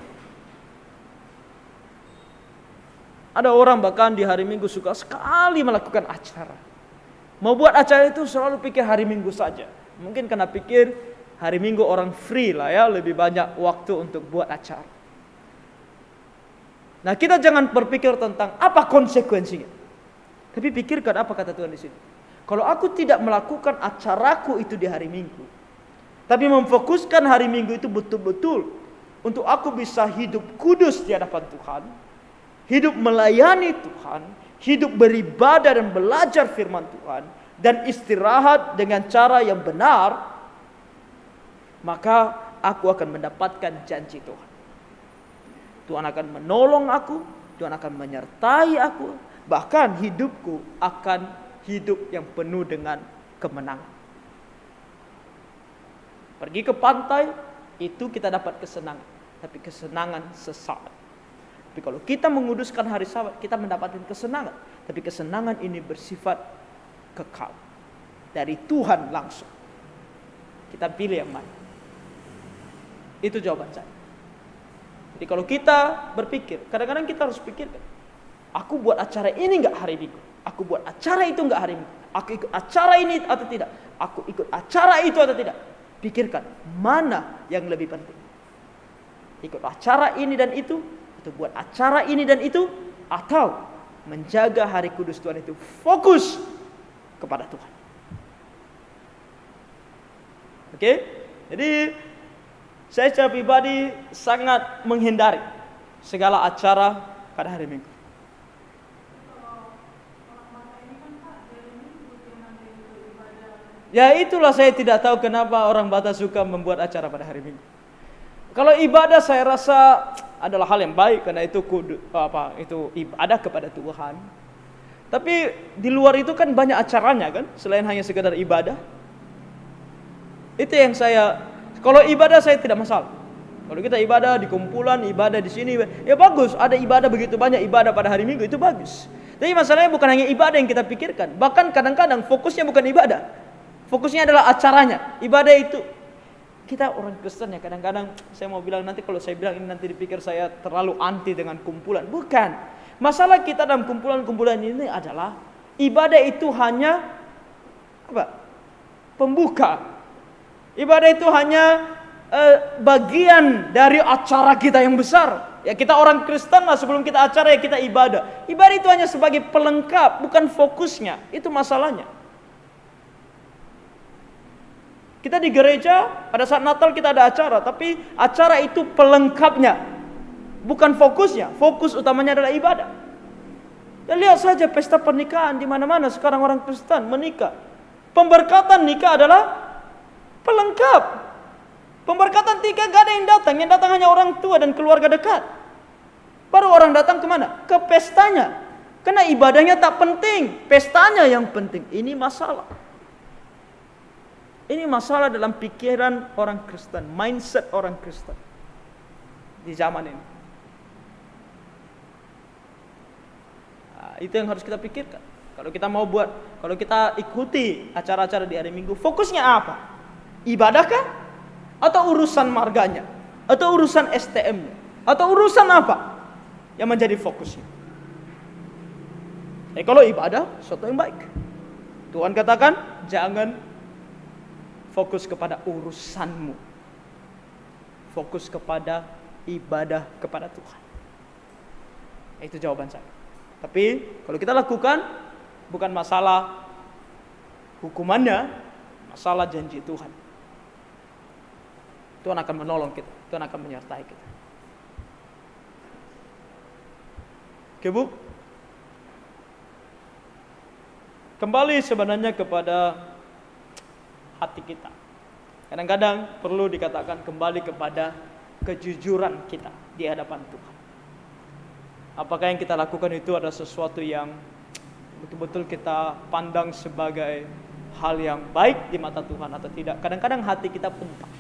Ada orang bahkan di hari Minggu suka sekali melakukan acara. Mau buat acara itu selalu pikir hari Minggu saja. Mungkin karena pikir hari Minggu orang free lah ya, lebih banyak waktu untuk buat acara. Nah, kita jangan berpikir tentang apa konsekuensinya. Tapi pikirkan apa kata Tuhan di sini. Kalau aku tidak melakukan acaraku itu di hari Minggu, tapi memfokuskan hari Minggu itu betul-betul untuk aku bisa hidup kudus di hadapan Tuhan, hidup melayani Tuhan, hidup beribadah dan belajar firman Tuhan, dan istirahat dengan cara yang benar, maka aku akan mendapatkan janji Tuhan. Tuhan akan menolong aku, Tuhan akan menyertai aku, bahkan hidupku akan hidup yang penuh dengan kemenangan. Pergi ke pantai, itu kita dapat kesenangan, tapi kesenangan sesaat. Tapi kalau kita menguduskan hari Sabat, kita mendapatkan kesenangan. Tapi kesenangan ini bersifat kekal. Dari Tuhan langsung. Kita pilih yang mana. Itu jawaban saya. Jadi kalau kita berpikir, kadang-kadang kita harus pikirkan, aku buat acara ini enggak hari Minggu? Aku buat acara itu enggak hari Minggu? Aku ikut acara ini atau tidak? Aku ikut acara itu atau tidak? Pikirkan, mana yang lebih penting? Ikut acara ini dan itu, atau buat acara ini dan itu, atau menjaga hari kudus Tuhan itu fokus kepada Tuhan. Oke? Jadi saya secara pribadi sangat menghindari segala acara pada hari Minggu. Ya itulah saya tidak tahu kenapa orang Batak suka membuat acara pada hari Minggu. Kalau ibadah saya rasa adalah hal yang baik karena itu itu ibadah kepada Tuhan. Tapi di luar itu kan banyak acaranya kan, selain hanya sekedar ibadah. Itu yang kalau ibadah saya tidak masalah. Kalau kita ibadah di kumpulan, ibadah di sini, ya bagus, ada ibadah begitu banyak ibadah pada hari Minggu itu bagus. Tapi masalahnya bukan hanya ibadah yang kita pikirkan, bahkan kadang-kadang fokusnya bukan ibadah. Fokusnya adalah acaranya. Ibadah itu, kita orang Kristen ya kadang-kadang saya mau bilang nanti kalau saya bilang ini nanti dipikir saya terlalu anti dengan kumpulan. Bukan. Masalah kita dalam kumpulan-kumpulan ini adalah ibadah itu hanya pembuka. Ibadah itu hanya bagian dari acara kita yang besar. Ya kita orang Kristen lah, sebelum kita acara ya kita ibadah. Ibadah itu hanya sebagai pelengkap, bukan fokusnya. Itu masalahnya. Kita di gereja pada saat Natal kita ada acara, tapi acara itu pelengkapnya, bukan fokusnya. Fokus utamanya adalah ibadah. Ya, lihat saja pesta pernikahan di mana-mana sekarang orang Kristen menikah. Pemberkatan nikah adalah pelengkap. Pemberkatan nikah gak ada yang datang hanya orang tua dan keluarga dekat. Baru orang datang kemana? Ke pestanya. Karena ibadahnya tak penting, pestanya yang penting. Ini masalah. Ini masalah dalam pikiran orang Kristen, mindset orang Kristen di zaman ini. Itu yang harus kita pikirkan. Kalau kita ikuti acara-acara di hari Minggu, fokusnya apa? Ibadahkah? Atau urusan marganya? Atau urusan STM-nya? Atau urusan apa yang menjadi fokusnya? Kalau ibadah, sesuatu yang baik. Tuhan katakan, jangan fokus kepada urusanmu. Fokus kepada ibadah kepada Tuhan. Itu jawaban saya. Tapi kalau kita lakukan, bukan masalah hukumannya, masalah janji Tuhan. Tuhan akan menolong kita, Tuhan akan menyertai kita. Oke, Bu. Kembali sebenarnya kepada hati kita. Kadang-kadang perlu dikatakan kembali kepada kejujuran kita di hadapan Tuhan. Apakah yang kita lakukan itu adalah sesuatu yang betul-betul kita pandang sebagai hal yang baik di mata Tuhan atau tidak? Kadang-kadang hati kita pun tak.